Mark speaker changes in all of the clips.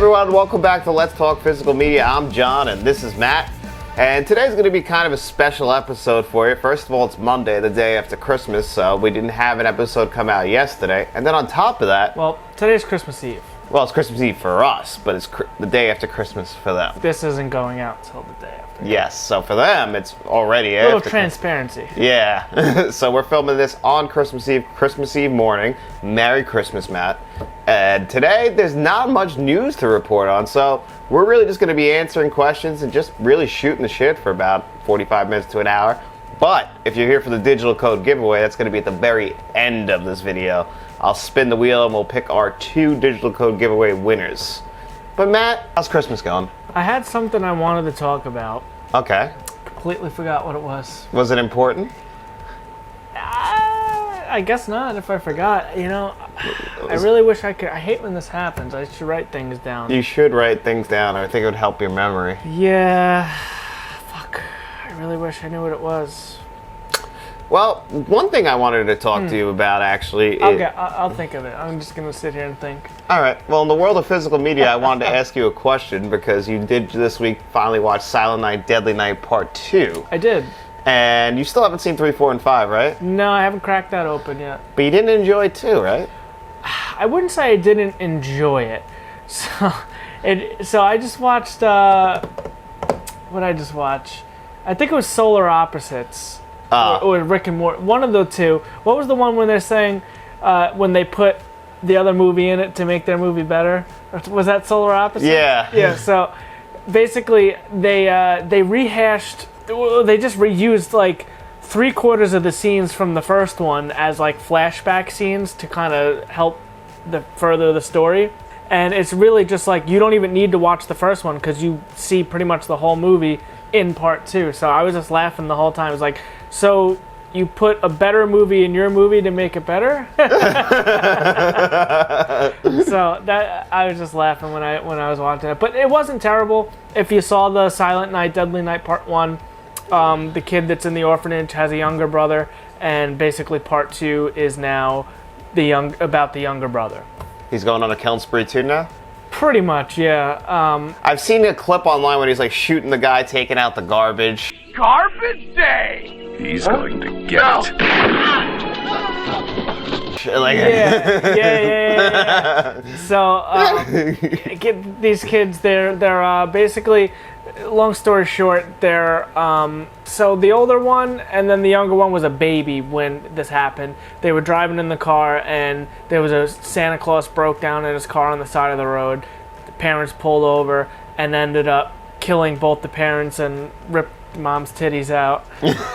Speaker 1: everyone, welcome back to Let's Talk Physical Media. I'm John and this is Matt. And today's going to be kind of a special episode for you. First of all, it's Monday, the day after Christmas, so we didn't have an episode come out yesterday. And then on top of that...
Speaker 2: Well, today's Christmas Eve.
Speaker 1: Well, it's Christmas Eve for us, but it's the day after Christmas for them.
Speaker 2: This isn't going out till the day after.
Speaker 1: Yes, so for them, it's already after.
Speaker 2: A little transparency.
Speaker 1: Yeah. So we're filming this on Christmas Eve morning. Merry Christmas, Matt. And today, there's not much news to report on, so we're really just going to be answering questions and just really shooting the shit for about 45 minutes to an hour. But if you're here for the digital code giveaway, that's going to be at the very end of this video. I'll spin the wheel and we'll pick our 2 digital code giveaway winners. But Matt, how's Christmas going?
Speaker 2: I had something I wanted to talk about.
Speaker 1: Okay.
Speaker 2: Completely forgot what it was.
Speaker 1: Was it important?
Speaker 2: I guess not, if I forgot. You know, I really wish I could. I hate when this happens. I should write things down.
Speaker 1: You should write things down. I think it would help your memory.
Speaker 2: Yeah. Fuck. I really wish I knew what it was.
Speaker 1: Well, one thing I wanted to talk to you about, actually...
Speaker 2: I'll think of it. I'm just going to sit here and think.
Speaker 1: All right. Well, in the world of physical media, I wanted to ask you a question because you did this week finally watch Silent Night, Deadly Night Part 2.
Speaker 2: I did.
Speaker 1: And you still haven't seen 3, 4, and 5, right?
Speaker 2: No, I haven't cracked that open yet.
Speaker 1: But you didn't enjoy 2, right?
Speaker 2: I wouldn't say I didn't enjoy it. So I just watched... what did I just watch? I think it was Solar Opposites. Or Rick and Morty. One of the two. What was the one when they're saying when they put the other movie in it to make their movie better? Was that Solar Opposites?
Speaker 1: Yeah.
Speaker 2: Yeah. So basically, they rehashed. They just reused like 3/4 of the scenes from the first one as like flashback scenes to kind of help further the story. And it's really just like you don't even need to watch the first one because you see pretty much the whole movie in part 2. So I was just laughing the whole time. It was like, so you put a better movie in your movie to make it better? So that I was just laughing when I was watching it. But it wasn't terrible. If you saw the Silent Night, Deadly Night Part 1, the kid that's in the orphanage has a younger brother, and basically Part 2 is now about the younger brother.
Speaker 1: He's going on a killing spree too now?
Speaker 2: Pretty much, yeah.
Speaker 1: I've seen a clip online when he's like shooting the guy taking out the garbage.
Speaker 3: Garbage day! He's going to get it.
Speaker 1: Like,
Speaker 2: Yeah. So, these kids, they're basically, long story short, so the older one and then the younger one was a baby when this happened. They were driving in the car and there was a Santa Claus broke down in his car on the side of the road. The parents pulled over and ended up killing both the parents and ripped mom's titties out.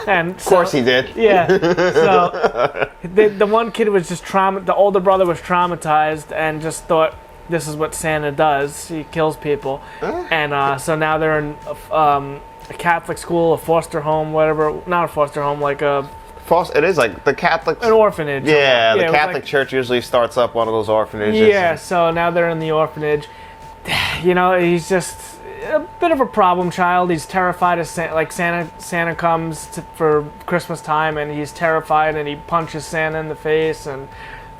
Speaker 2: And
Speaker 1: of course he did.
Speaker 2: Yeah. So the one kid was just the older brother was traumatized and just thought this is what Santa does. He kills people. And so now they're in a Catholic school, a foster home, whatever. Not a foster home, like a...
Speaker 1: It is like the Catholic...
Speaker 2: An orphanage.
Speaker 1: Yeah, the Catholic Church usually starts up one of those orphanages.
Speaker 2: Yeah, so now they're in the orphanage. You know, he's just a bit of a problem child. He's terrified of Santa comes for Christmas time and he's terrified and he punches Santa in the face and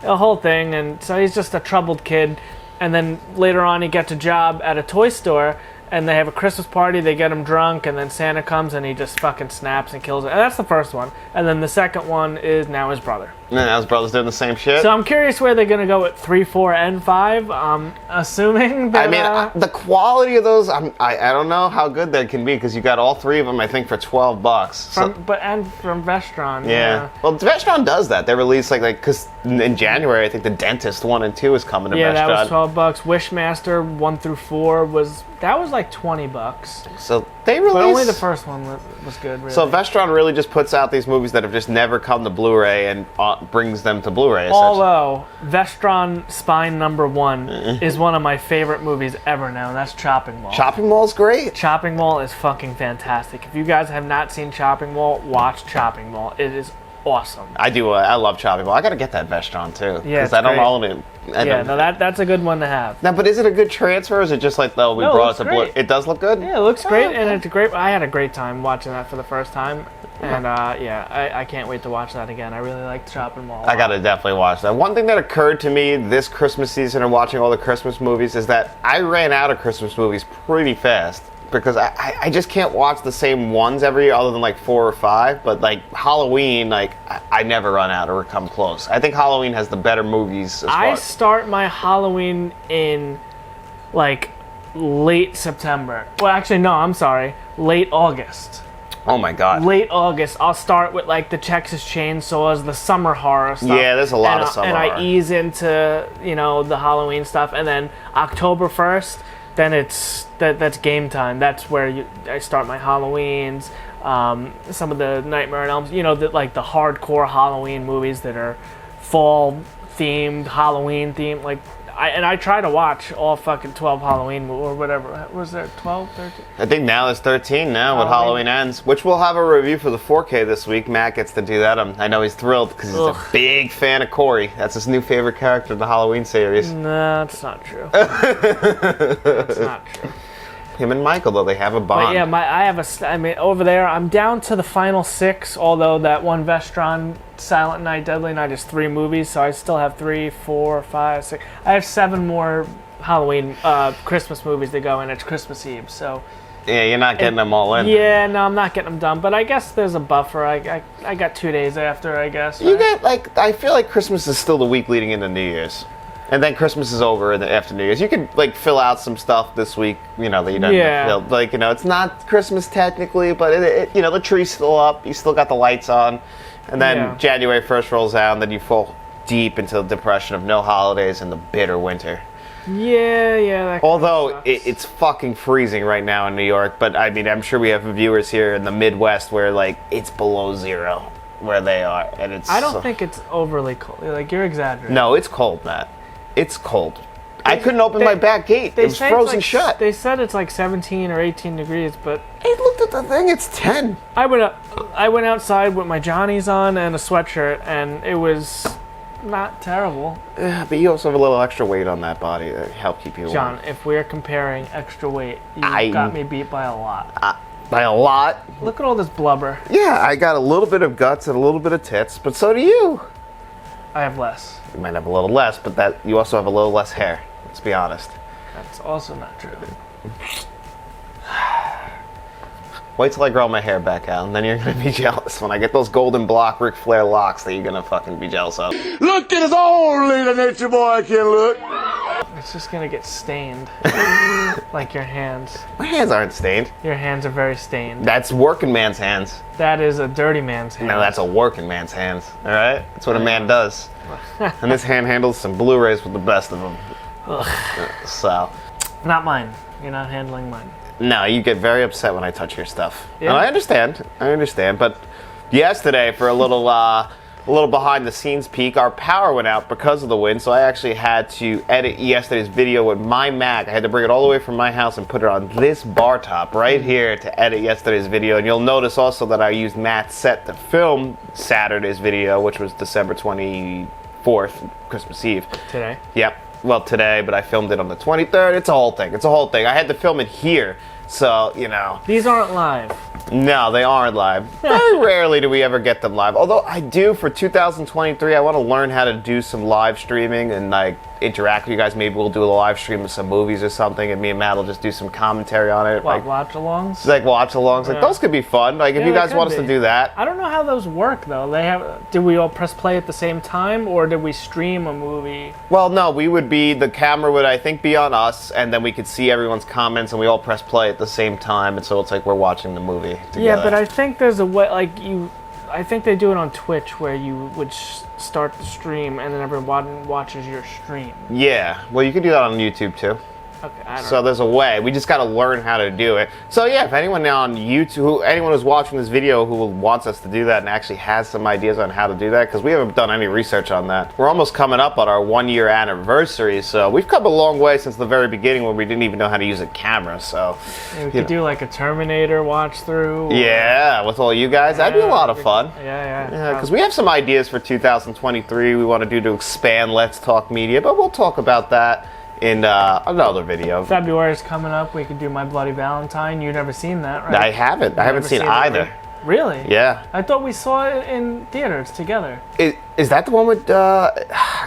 Speaker 2: the whole thing. And so he's just a troubled kid. And then later on he gets a job at a toy store and they have a Christmas party, they get him drunk, and then Santa comes and he just fucking snaps and kills him. And that's the first one. And then the second one is now his brother.
Speaker 1: And now his brother's doing the same shit?
Speaker 2: So I'm curious where they're going to go with 3, 4, and 5. Assuming that...
Speaker 1: I mean, the quality of those, I don't know how good that can be because you got all 3 of them, I think, for $12.
Speaker 2: From Vestron.
Speaker 1: Yeah. Well, Vestron does that. They release, because in January, I think The Dentist 1 and 2 is coming to Vestron.
Speaker 2: Yeah, that was $12. Wishmaster 1 through 4 was like $20.
Speaker 1: So they release...
Speaker 2: But only the first one was good, really.
Speaker 1: So Vestron really just puts out these movies that have just never come to Blu-ray and brings them to Blu-ray.
Speaker 2: Although Vestron Spine Number 1 is one of my favorite movies ever now, and that's Chopping Mall.
Speaker 1: Chopping Mall's great.
Speaker 2: Chopping Mall is fucking fantastic. If you guys have not seen Chopping Mall, watch Chopping Mall. It is awesome.
Speaker 1: I do. I love Chopping Mall. I got to get that Vestron too.
Speaker 2: Yeah,
Speaker 1: because I don't own it.
Speaker 2: That's a good one to have.
Speaker 1: Now, but is it a good transfer? Or is it just like brought it to Blu-ray? It does look good.
Speaker 2: Yeah, it looks great, and it's great. I had a great time watching that for the first time. And I can't wait to watch that again. I really like Chopping Mall.
Speaker 1: I gotta definitely watch that. One thing that occurred to me this Christmas season and watching all the Christmas movies is that I ran out of Christmas movies pretty fast. Because I just can't watch the same ones every year other than like 4 or 5. But like Halloween, like I never run out or come close. I think Halloween has the better movies.
Speaker 2: I start my Halloween in like late September. Well, actually, no, I'm sorry. Late August.
Speaker 1: Oh my God.
Speaker 2: Late August. I'll start with like the Texas Chainsaws, the summer horror stuff.
Speaker 1: Yeah, there's a lot of summer horror.
Speaker 2: And I ease into, the Halloween stuff. And then October 1st, then that's game time. That's where I start my Halloweens. Some of the Nightmare on Elm, the hardcore Halloween movies that are fall themed, Halloween themed. Like I try to watch all fucking 12 Halloween or whatever. Was there 12, 13?
Speaker 1: I think now there's 13 now when Halloween ends, which we'll have a review for the 4K this week. Matt gets to do that. I know he's thrilled because he's a big fan of Corey. That's his new favorite character in the Halloween series.
Speaker 2: No, that's not true. That's not true.
Speaker 1: Him and Michael, though, they have a bond.
Speaker 2: But yeah, over there, I'm down to the final 6, although that one Vestron, Silent Night, Deadly Night is 3 movies, so I still have 3, 4, 5, 6. I have 7 more Halloween, Christmas movies to go, and it's Christmas Eve, so...
Speaker 1: Yeah, you're not getting them all in.
Speaker 2: Yeah, no, I'm not getting them done, but I guess there's a buffer. I got 2 days after, I guess.
Speaker 1: You get, I feel like Christmas is still the week leading into New Year's. And then Christmas is over after New Year's. You can fill out some stuff this week, that you don't feel. It's not Christmas technically, but the tree's still up. You still got the lights on. And then January 1st rolls out, and then you fall deep into the depression of no holidays and the bitter winter.
Speaker 2: Yeah.
Speaker 1: Although it's fucking freezing right now in New York, but I'm sure we have viewers here in the Midwest where it's below 0 where they are, and it's.
Speaker 2: I don't think it's overly cold. You're exaggerating.
Speaker 1: No, it's cold, Matt. It's cold. I couldn't open my back gate. It was frozen shut.
Speaker 2: They said it's 17 or 18 degrees, but
Speaker 1: I looked at the thing. It's 10.
Speaker 2: I went outside with my Johnnies on and a sweatshirt, and it was not terrible.
Speaker 1: Yeah, but you also have a little extra weight on that body that help keep you warm.
Speaker 2: John, if we're comparing extra weight, you got me beat by a lot.
Speaker 1: By a lot?
Speaker 2: Look at all this blubber.
Speaker 1: Yeah, I got a little bit of guts and a little bit of tits, but so do you.
Speaker 2: I have less.
Speaker 1: You might have a little less, but you also have a little less hair. Let's be honest.
Speaker 2: That's also not true.
Speaker 1: Wait till I grow my hair back out, and then you're going to be jealous when I get those golden block Ric Flair locks that you're going to fucking be jealous of.
Speaker 3: Look at us only the nature boy can look.
Speaker 2: It's just going to get stained. Like your hands.
Speaker 1: My hands aren't stained.
Speaker 2: Your hands are very stained.
Speaker 1: That's working man's hands.
Speaker 2: That is a dirty man's hand.
Speaker 1: No, that's a working man's hands. All right? That's what a man does. And this hand handles some Blu-rays with the best of them. So.
Speaker 2: Not mine. You're not handling mine.
Speaker 1: No, you get very upset when I touch your stuff.
Speaker 2: Yeah.
Speaker 1: And I understand. But yesterday, for a little behind-the-scenes peek, our power went out because of the wind, so I actually had to edit yesterday's video with my Mac. I had to bring it all the way from my house and put it on this bar top right here to edit yesterday's video. And you'll notice also that I used Matt's set to film Saturday's video, which was December 24th, Christmas Eve.
Speaker 2: Today?
Speaker 1: Yep. Well, today, but I filmed it on the 23rd. It's a whole thing. I had to film it here, so,
Speaker 2: These aren't live.
Speaker 1: No, they aren't live. Very rarely do we ever get them live. Although I do, for 2023, I want to learn how to do some live streaming and interact with you guys. Maybe we'll do a live stream of some movies or something, and me and Matt will just do some commentary on it.
Speaker 2: What, watch-alongs?
Speaker 1: Watch-alongs. Those could be fun. If you guys want us to do that.
Speaker 2: I don't know how those work, though. Did we all press play at the same time, or did we stream a movie?
Speaker 1: Well, no, the camera would, I think, be on us, and then we could see everyone's comments, and we all press play at the same time, and so it's like we're watching the movie together.
Speaker 2: Yeah, but I think there's a way, I think they do it on Twitch where you would start the stream and then everyone watches your stream.
Speaker 1: Yeah, well, you could do that on YouTube too.
Speaker 2: Okay, I don't know.
Speaker 1: So there's a way. We just got to learn how to do it. So yeah, if anyone on YouTube, anyone who's watching this video who wants us to do that and actually has some ideas on how to do that, because we haven't done any research on that. We're almost coming up on our 1-year anniversary, so we've come a long way since the very beginning when we didn't even know how to use a camera. So
Speaker 2: we could do a Terminator watch through.
Speaker 1: Yeah, with all you guys, that'd be a lot of fun.
Speaker 2: Yeah.
Speaker 1: Because we have some ideas for 2023 we want to do to expand Let's Talk Media, but we'll talk about that in another video.
Speaker 2: February is coming up. We could do My Bloody Valentine. You've never seen that, right?
Speaker 1: I haven't. I haven't seen either.
Speaker 2: Really?
Speaker 1: Yeah.
Speaker 2: I thought we saw it in theaters together.
Speaker 1: Is that the one with,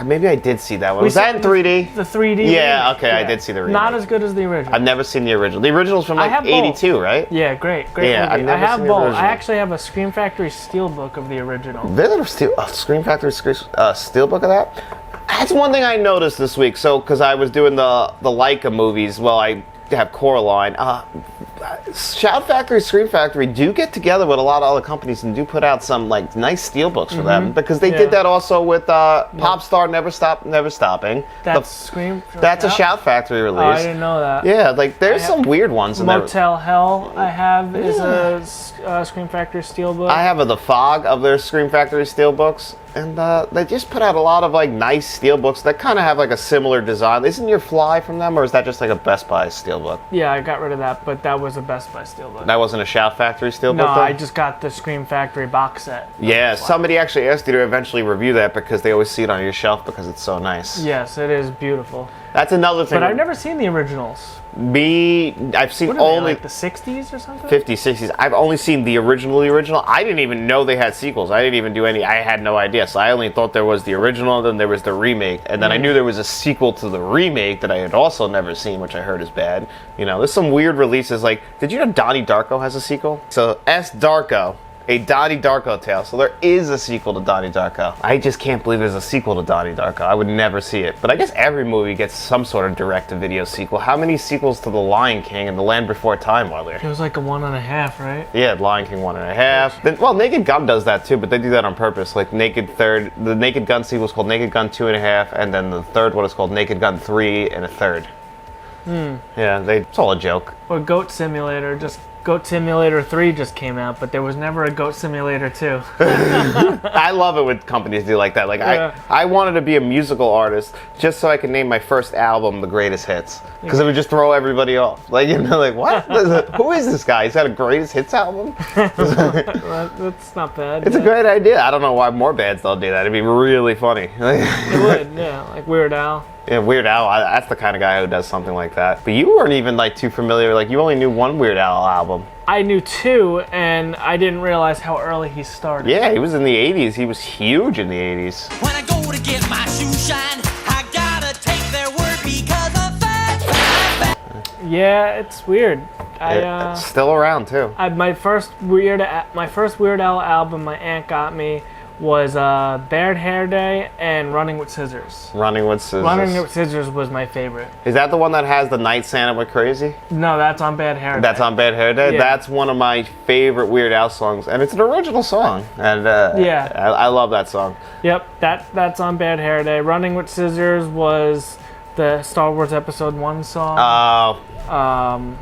Speaker 1: maybe I did see that one. Was that in 3D?
Speaker 2: The 3D.
Speaker 1: Yeah,
Speaker 2: remake.
Speaker 1: okay, I did see the remake.
Speaker 2: Not as good as the original.
Speaker 1: I've never seen the original. The original's from like
Speaker 2: have
Speaker 1: 82,
Speaker 2: both.
Speaker 1: right?
Speaker 2: Yeah, great
Speaker 1: Yeah, I've
Speaker 2: movie.
Speaker 1: never
Speaker 2: I have
Speaker 1: seen the
Speaker 2: both.
Speaker 1: original.
Speaker 2: I actually have a Scream Factory steelbook of the original.
Speaker 1: There's a Scream Factory steelbook of that? That's one thing I noticed this week. So, because I was doing the Leica movies, well, I have Coraline. Shout Factory, Scream Factory do get together with a lot of other companies and do put out some like nice steelbooks for them, because they did that also with Pop Star Never Stopping.
Speaker 2: That's Scream.
Speaker 1: That's a Shout Factory release.
Speaker 2: Oh, I didn't know that.
Speaker 1: Yeah, like there's some weird ones in there.
Speaker 2: Motel Hell, I have is a Scream Factory steelbook.
Speaker 1: I have The Fog of their Scream Factory steelbooks, and they just put out a lot of like nice steelbooks that kind of have like a similar design. Isn't your Fly from them, or is that just like a Best Buy steelbook?
Speaker 2: Yeah, I got rid of that, but that was a Best Buy steelbook.
Speaker 1: That wasn't a Shout Factory steelbook?
Speaker 2: No,
Speaker 1: though?
Speaker 2: I just got the Scream Factory box set.
Speaker 1: Yeah, somebody actually asked you to eventually review that because they always see it on your shelf because it's so nice.
Speaker 2: Yes, it is beautiful.
Speaker 1: That's another thing.
Speaker 2: But I've never seen the originals.
Speaker 1: I've seen
Speaker 2: What are
Speaker 1: only
Speaker 2: they, like the 60s or something?
Speaker 1: 50s, 60s. I've only seen the original. I didn't even know they had sequels. I didn't even do any. I had no idea. So I only thought there was the original, and then there was the remake. And then I knew there was a sequel to the remake that I had also never seen, which I heard is bad. You know, there's some weird releases. Like, did you know Donnie Darko has a sequel? So S. Darko. A Donnie Darko tale. So there is a sequel to Donnie Darko. I just can't believe there's a sequel to Donnie Darko. I would never see it. But I guess every movie gets some sort of direct-to-video sequel. How many sequels to The Lion King and The Land Before Time are there?
Speaker 2: It was like a 1.5, right?
Speaker 1: Yeah, Lion King 1.5. Then, well, Naked Gun does that too, but they do that on purpose. Like the Naked Gun sequel is called Naked Gun 2.5, and then the third one is called Naked Gun 3 and a third. Yeah, it's all a joke.
Speaker 2: Or Goat Simulator, Goat Simulator 3 just came out, but there was never a Goat Simulator 2.
Speaker 1: I love it when companies do like that. Like I wanted to be a musical artist just so I could name my first album The Greatest Hits, because it would just throw everybody off. Like, you know, like what? Who is this guy? He's got a Greatest Hits album?
Speaker 2: That's not bad.
Speaker 1: It's a great idea. I don't know why more bands don't do that. It'd be really funny.
Speaker 2: It would, yeah, like Weird Al.
Speaker 1: Yeah, Weird Al, that's the kind of guy who does something like that. But you weren't even like too familiar, like you only knew one Weird Al album.
Speaker 2: I knew 2, and I didn't realize how early he started.
Speaker 1: Yeah, he was in the 80s. He was huge in the 80s.
Speaker 4: When I go to get my shoe shine, I gotta take their word because I'm fat.
Speaker 2: Yeah, it's weird.
Speaker 1: It's still around too.
Speaker 2: My first Weird Al album my aunt got me was Bared Hair Day and Running with Scissors.
Speaker 1: Running with Scissors.
Speaker 2: Running with Scissors was my favorite.
Speaker 1: Is that the one that has the Night Santa Went Crazy?
Speaker 2: No, that's on Bad Hair Day.
Speaker 1: That's on Bad Hair Day?
Speaker 2: Yeah.
Speaker 1: That's one of my favorite Weird Al songs, and it's an original song. And
Speaker 2: yeah,
Speaker 1: I love that song.
Speaker 2: Yep, that's on Bad Hair Day. Running with Scissors was the Star Wars Episode 1 song.
Speaker 1: Oh.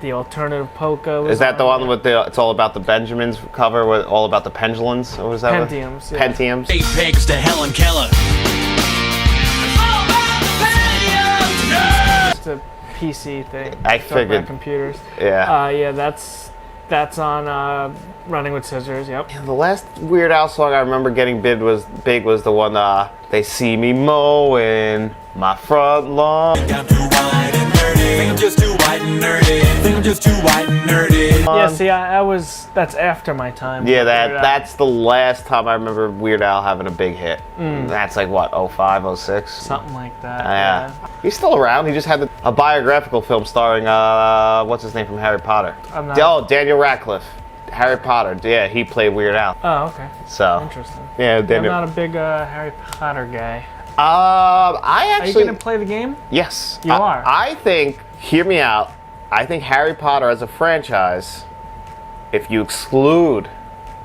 Speaker 2: The alternative polka was
Speaker 1: Is that the one with It's All About the Benjamins cover, with all about the pendulums? What was that?
Speaker 2: Pentiums.
Speaker 1: Yeah.
Speaker 2: Yeah.
Speaker 1: Pentiums.
Speaker 4: 8 pigs to Helen Keller.
Speaker 2: It's a PC thing.
Speaker 1: I
Speaker 2: Talk about
Speaker 1: figured.
Speaker 2: computers.
Speaker 1: Yeah.
Speaker 2: Yeah, that's on Running with Scissors. Yep.
Speaker 1: The last Weird Al song I remember getting big was the one, They See Me Mowing My Front Lawn.
Speaker 4: I'm too white and nerdy. Think I'm just too white and nerdy. Think I'm just too white and nerdy.
Speaker 2: Yeah, see, that's after my time.
Speaker 1: Yeah,
Speaker 2: with Weird Al.
Speaker 1: that's the last time I remember Weird Al having a big hit. That's like, what, 05, 06?
Speaker 2: Something like that.
Speaker 1: Yeah. He's still around. He just had a biographical film starring, what's his name from Harry Potter? Daniel Radcliffe. Harry Potter. Yeah, he played Weird Al.
Speaker 2: Oh, okay.
Speaker 1: So.
Speaker 2: Interesting.
Speaker 1: Yeah,
Speaker 2: I'm
Speaker 1: Daniel.
Speaker 2: not a big Harry Potter guy.
Speaker 1: I
Speaker 2: Are you
Speaker 1: actually.
Speaker 2: going to play the game?
Speaker 1: Yes.
Speaker 2: You are?
Speaker 1: I think, hear me out, I think Harry Potter as a franchise, if you exclude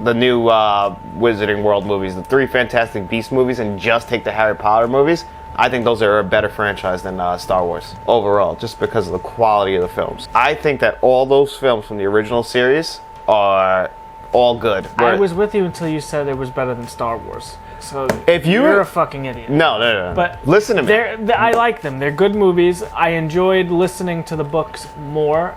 Speaker 1: the new Wizarding World movies, the 3 Fantastic Beasts movies, and just take the Harry Potter movies, I think those are a better franchise than Star Wars overall, just because of the quality of the films. I think that all those films from the original series are all good.
Speaker 2: I was with you until you said it was better than Star Wars. So
Speaker 1: If
Speaker 2: you're a fucking idiot.
Speaker 1: No.
Speaker 2: But
Speaker 1: listen to me.
Speaker 2: I like them. They're good movies. I enjoyed listening to the books more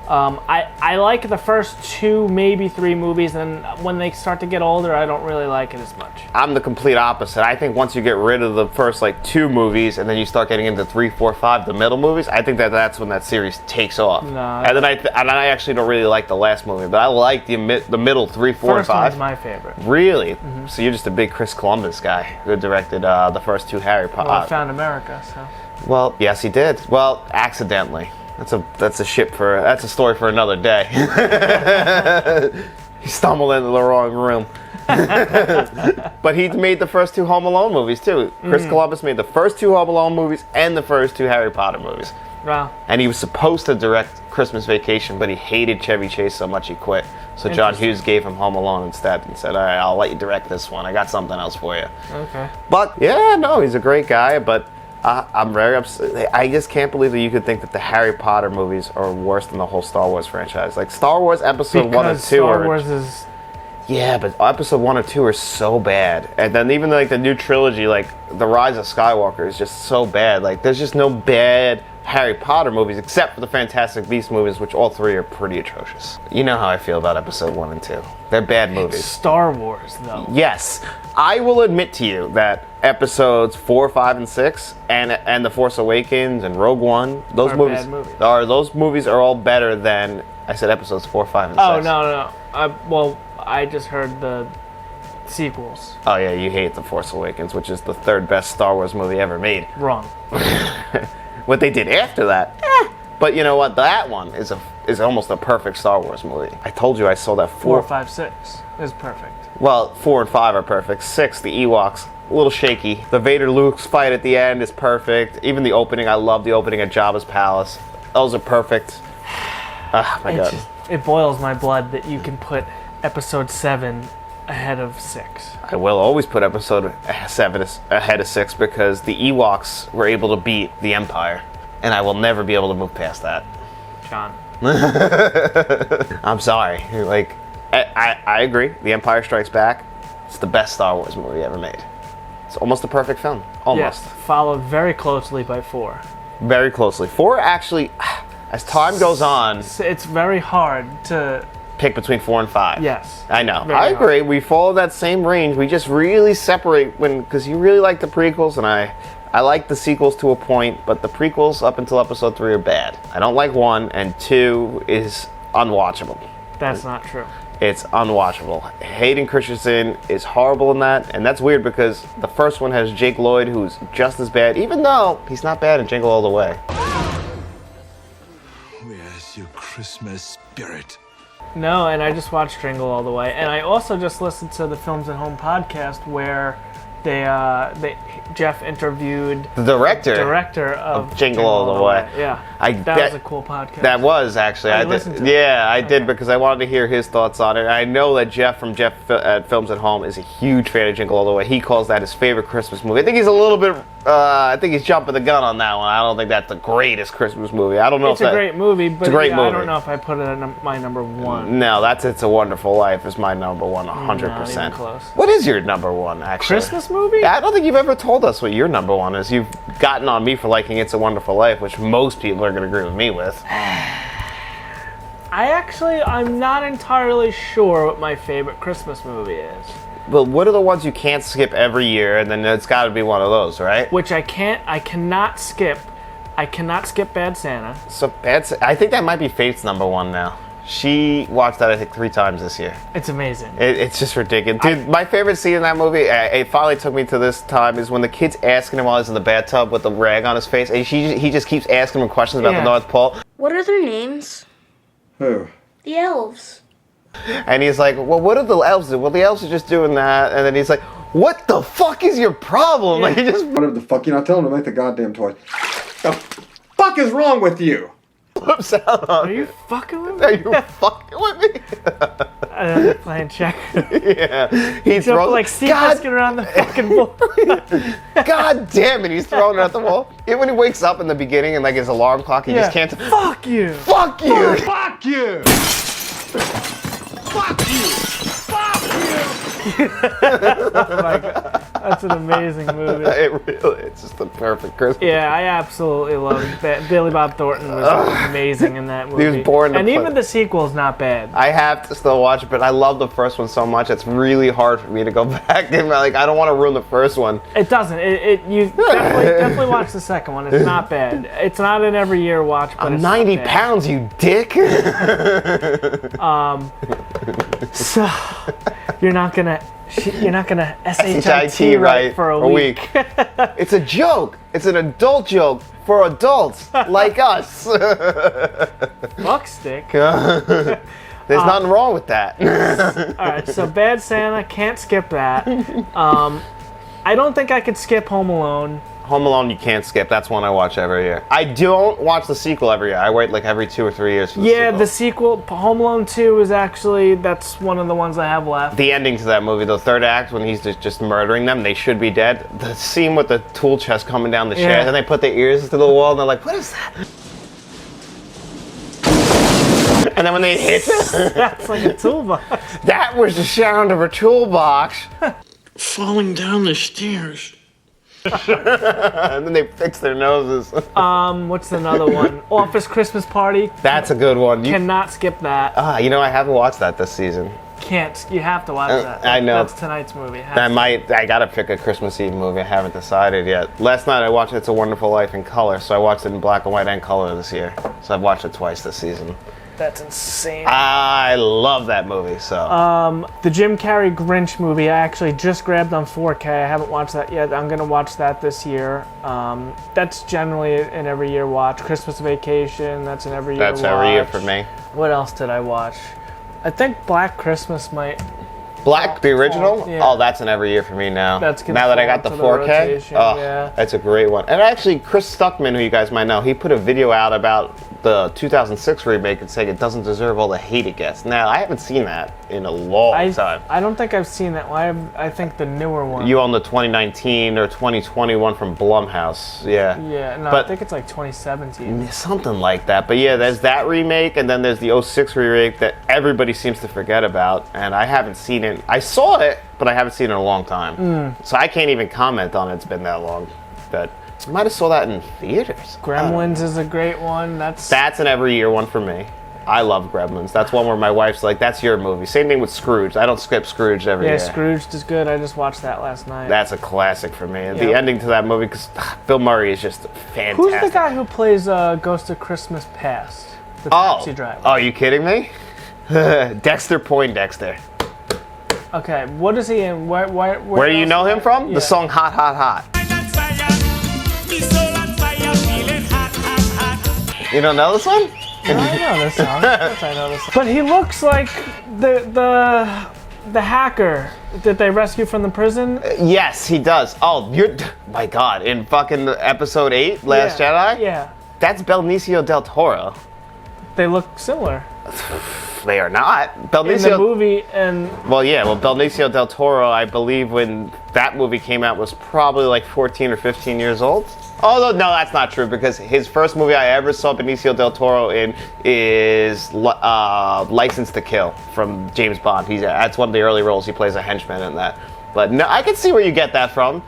Speaker 2: I like the first 2, maybe 3 movies, and when they start to get older, I don't really like it as much.
Speaker 1: I'm the complete opposite. I think once you get rid of the first 2 movies and then you start getting into 3, 4, 5, the middle movies, I think that's when that series takes off.
Speaker 2: No,
Speaker 1: and then I actually don't really like the last movie, but I like the middle 3, 4, and 5.
Speaker 2: First one's my favorite.
Speaker 1: Really? Mm-hmm. So you're just a big Chris Columbus guy who directed the first 2 Harry Potter.
Speaker 2: Well, I found America, so.
Speaker 1: Well, yes, he did. Well, accidentally. That's a story for another day. He stumbled into the wrong room. But he made the first 2 Home Alone movies too. Chris Columbus made the first 2 Home Alone movies and the first 2 Harry Potter movies.
Speaker 2: Wow.
Speaker 1: And he was supposed to direct Christmas Vacation, but he hated Chevy Chase so much he quit. So John Hughes gave him Home Alone instead and said, all right, I'll let you direct this one. I got something else for you.
Speaker 2: Okay.
Speaker 1: But yeah, no, he's a great guy, but I'm very upset. I just can't believe that you could think that the Harry Potter movies are worse than the whole Star Wars franchise. Like Star Wars Episode 1 and 2
Speaker 2: Star Wars is...
Speaker 1: Yeah, but Episode 1 or 2 are so bad. And then even the new trilogy, like The Rise of Skywalker, is just so bad. Like there's just no bad Harry Potter movies except for the Fantastic Beasts movies, which all 3 are pretty atrocious. You know how I feel about Episode 1 and 2. They're bad movies.
Speaker 2: It's Star Wars, though.
Speaker 1: Yes. I will admit to you that Episodes 4, 5, and 6, and The Force Awakens and Rogue One, those movies are all better than I said Episodes 4, 5, and 6.
Speaker 2: Oh no. I just heard the sequels.
Speaker 1: Oh yeah, you hate The Force Awakens, which is the 3rd best Star Wars movie ever made.
Speaker 2: Wrong.
Speaker 1: What they did after that, But you know what? That one is almost a perfect Star Wars movie. I told you I saw that
Speaker 2: 4, 5, 6 is perfect.
Speaker 1: Well, 4 and 5 are perfect. 6, the Ewoks, a little shaky. The Vader-Luke's fight at the end is perfect. Even the opening, I love the opening at Jabba's palace. Those are perfect. Oh my God.
Speaker 2: It boils my blood that you can put Episode 7 ahead of 6.
Speaker 1: I will always put Episode 7 ahead of 6 because the Ewoks were able to beat the Empire. And I will never be able to move past that.
Speaker 2: John.
Speaker 1: I'm sorry. Like, I agree. The Empire Strikes Back. It's the best Star Wars movie ever made. It's almost a perfect film. Almost.
Speaker 2: Yes, followed very closely by 4.
Speaker 1: Very closely. 4 actually, as time goes on,
Speaker 2: it's very hard to
Speaker 1: pick between 4 and 5.
Speaker 2: Yes.
Speaker 1: I know. I agree. We follow that same range. We just really separate because you really like the prequels and I like the sequels to a point, but the prequels up until Episode 3 are bad. I don't like 1, and 2 is unwatchable.
Speaker 2: That's not true.
Speaker 1: It's unwatchable. Hayden Christensen is horrible in that, and that's weird because the first one has Jake Lloyd, who's just as bad, even though he's not bad in Jingle All the Way.
Speaker 3: Where's your Christmas spirit?
Speaker 2: No, and I just watched Jingle All the Way, and I also just listened to the Films at Home podcast where Jeff interviewed
Speaker 1: the director
Speaker 2: of
Speaker 1: Jingle All the Way.
Speaker 2: Yeah, that was a cool podcast.
Speaker 1: That was actually. I did. Yeah, I did because I wanted to hear his thoughts on it. I know that Jeff at Films at Home is a huge fan of Jingle All the Way. He calls that his favorite Christmas movie. I think he's a little bit. I think he's jumping the gun on that one. I don't think that's the greatest Christmas movie. I don't know.
Speaker 2: It's a great movie, but
Speaker 1: movie.
Speaker 2: I don't know if I put it at my number 1.
Speaker 1: No, It's a Wonderful Life is my number 1, 100%.
Speaker 2: Not even close.
Speaker 1: What is your number 1 actually?
Speaker 2: Christmas movie?
Speaker 1: I don't think you've ever told us what your number 1 is. You've gotten on me for liking It's a Wonderful Life, which most people are going to agree with me with.
Speaker 2: I'm not entirely sure what my favorite Christmas movie is.
Speaker 1: Well, what are the ones you can't skip every year, and then it's got to be one of those, right?
Speaker 2: Which I cannot skip. I cannot skip Bad Santa.
Speaker 1: So I think that might be Faith's number 1 now. She watched that, I think, 3 times this year.
Speaker 2: It's amazing.
Speaker 1: It's just ridiculous. Dude, my favorite scene in that movie, it finally took me to this time, is when the kid's asking him while he's in the bathtub with the rag on his face, and he just keeps asking him questions about the North Pole.
Speaker 5: What are their names?
Speaker 3: Who?
Speaker 5: The elves.
Speaker 1: And he's like, well, what are the elves do? Well, the elves are just doing that. And then he's like, what the fuck is your problem?
Speaker 2: Yeah.
Speaker 1: Like, he just
Speaker 6: Whatever the fuck, you're not telling them to make the goddamn toy. The fuck is wrong with you?
Speaker 1: flips out on
Speaker 2: Are you fucking with me?
Speaker 1: Are you fucking with me?
Speaker 2: Playing check.
Speaker 1: Yeah. He
Speaker 2: Jump
Speaker 1: throws
Speaker 2: like Seabiscuit around the fucking board.
Speaker 1: God damn it, he's throwing it at the wall. Even when he wakes up in the beginning and like his alarm clock, he just can't.
Speaker 2: Fuck you!
Speaker 1: Fuck you!
Speaker 3: Fuck you! Fuck you! Fuck you!
Speaker 2: Oh my God. That's an amazing movie.
Speaker 1: It's just the perfect Christmas.
Speaker 2: Yeah, I absolutely love that. Billy Bob Thornton was amazing in that movie.
Speaker 1: He was born to
Speaker 2: and
Speaker 1: play.
Speaker 2: even the sequel is not bad.
Speaker 1: I have to still watch it, but I love the first one so much. It's really hard for me to go back and like I don't want to ruin the first one.
Speaker 2: It doesn't. You definitely watch the second one. It's not bad. It's not an every year watch, but
Speaker 1: I'm
Speaker 2: it's
Speaker 1: 90
Speaker 2: not bad.
Speaker 1: pounds, you dick.
Speaker 2: So you're not gonna
Speaker 1: SHIT
Speaker 2: right for a week.
Speaker 1: It's a joke. It's an adult joke for adults like us.
Speaker 2: Fuck stick.
Speaker 1: There's nothing wrong with that.
Speaker 2: All right, so Bad Santa, can't skip that. I don't think I could skip Home Alone.
Speaker 1: Home Alone you can't skip. That's one I watch every year. I don't watch the sequel every year. I wait like every 2 or 3 years for the sequel.
Speaker 2: The sequel, Home Alone 2, is actually, that's one of the ones I have left.
Speaker 1: The ending to that movie, the third act, when he's just murdering them, they should be dead. The scene with the tool chest coming down the stairs, and they put their ears to the wall, and they're like, what is that? And then when they hit it,
Speaker 2: That's like a toolbox.
Speaker 1: that was the sound of a toolbox.
Speaker 7: Falling down the stairs.
Speaker 1: And then they fix their noses.
Speaker 2: What's another one? Office Christmas Party.
Speaker 1: That's a good one.
Speaker 2: Cannot skip that.
Speaker 1: I haven't watched that this season.
Speaker 2: Can't. You have to watch that.
Speaker 1: I know.
Speaker 2: That's tonight's movie.
Speaker 1: I gotta pick a Christmas Eve movie. I haven't decided yet. Last night I watched It's a Wonderful Life in color, so I watched it in black and white and color this year. So I've watched it twice this season.
Speaker 2: That's insane.
Speaker 1: I love that movie, so.
Speaker 2: The Jim Carrey Grinch movie, I actually just grabbed on 4K. I haven't watched that yet. I'm going to watch that this year. That's generally an every year watch. Christmas Vacation, that's an every year watch.
Speaker 1: That's every year for me.
Speaker 2: What else did I watch? I think Black Christmas might...
Speaker 1: The original?
Speaker 2: Yeah.
Speaker 1: Oh, that's an every year for me now.
Speaker 2: That's gonna
Speaker 1: now that I
Speaker 2: fall
Speaker 1: got the
Speaker 2: into the
Speaker 1: 4K,
Speaker 2: rotation, yeah.
Speaker 1: That's a great one. And actually, Chris Stuckman, who you guys might know, he put a video out about the 2006 remake and saying it doesn't deserve all the hate it gets. Now, I haven't seen that in a long time.
Speaker 2: I don't think I've seen that one. I think the newer one.
Speaker 1: You own the 2019 or 2020 one from Blumhouse, yeah.
Speaker 2: Yeah, no,
Speaker 1: But-
Speaker 2: I think it's like 2017.
Speaker 1: Something like that. But yeah, there's that remake, and then there's the 06 remake that everybody seems to forget about, and I haven't seen it. I saw it, but I haven't seen it in a long time. So I can't even comment on it. It's been that long. But I might have saw that in theaters.
Speaker 2: Gremlins is a great one. That's
Speaker 1: That's an every year one for me. I love Gremlins. That's one where my wife's like, that's your movie. Same thing with Scrooge. I don't skip Scrooge every year.
Speaker 2: Scrooged is good. I just watched that last night.
Speaker 1: That's a classic for me. The ending to that movie, because Bill Murray is just fantastic.
Speaker 2: Who's the guy who plays Ghost of Christmas Past? The taxi driver.
Speaker 1: Oh, are you kidding me? Dexter Poindexter.
Speaker 2: Okay, what is he in?
Speaker 1: Where do you know him from?
Speaker 2: Yeah.
Speaker 1: The song Hot Hot Hot. You don't know this one?
Speaker 2: I know this song. Of course I know this song. But he looks like the hacker that they rescued from the prison.
Speaker 1: Yes, he does. Oh, my God! In fucking episode 8, Last Jedi.
Speaker 2: Yeah,
Speaker 1: That's Benicio del Toro.
Speaker 2: they look similar
Speaker 1: They are not.
Speaker 2: in
Speaker 1: Benicio.
Speaker 2: the movie. And
Speaker 1: Benicio del Toro, I believe, when that movie came out, was probably like 14 or 15 years old. Although, no, that's not true, because his first movie I ever saw Benicio del Toro in is License to Kill from James Bond. That's one of the early roles. He plays a henchman in that. But no, I can see where you get that from.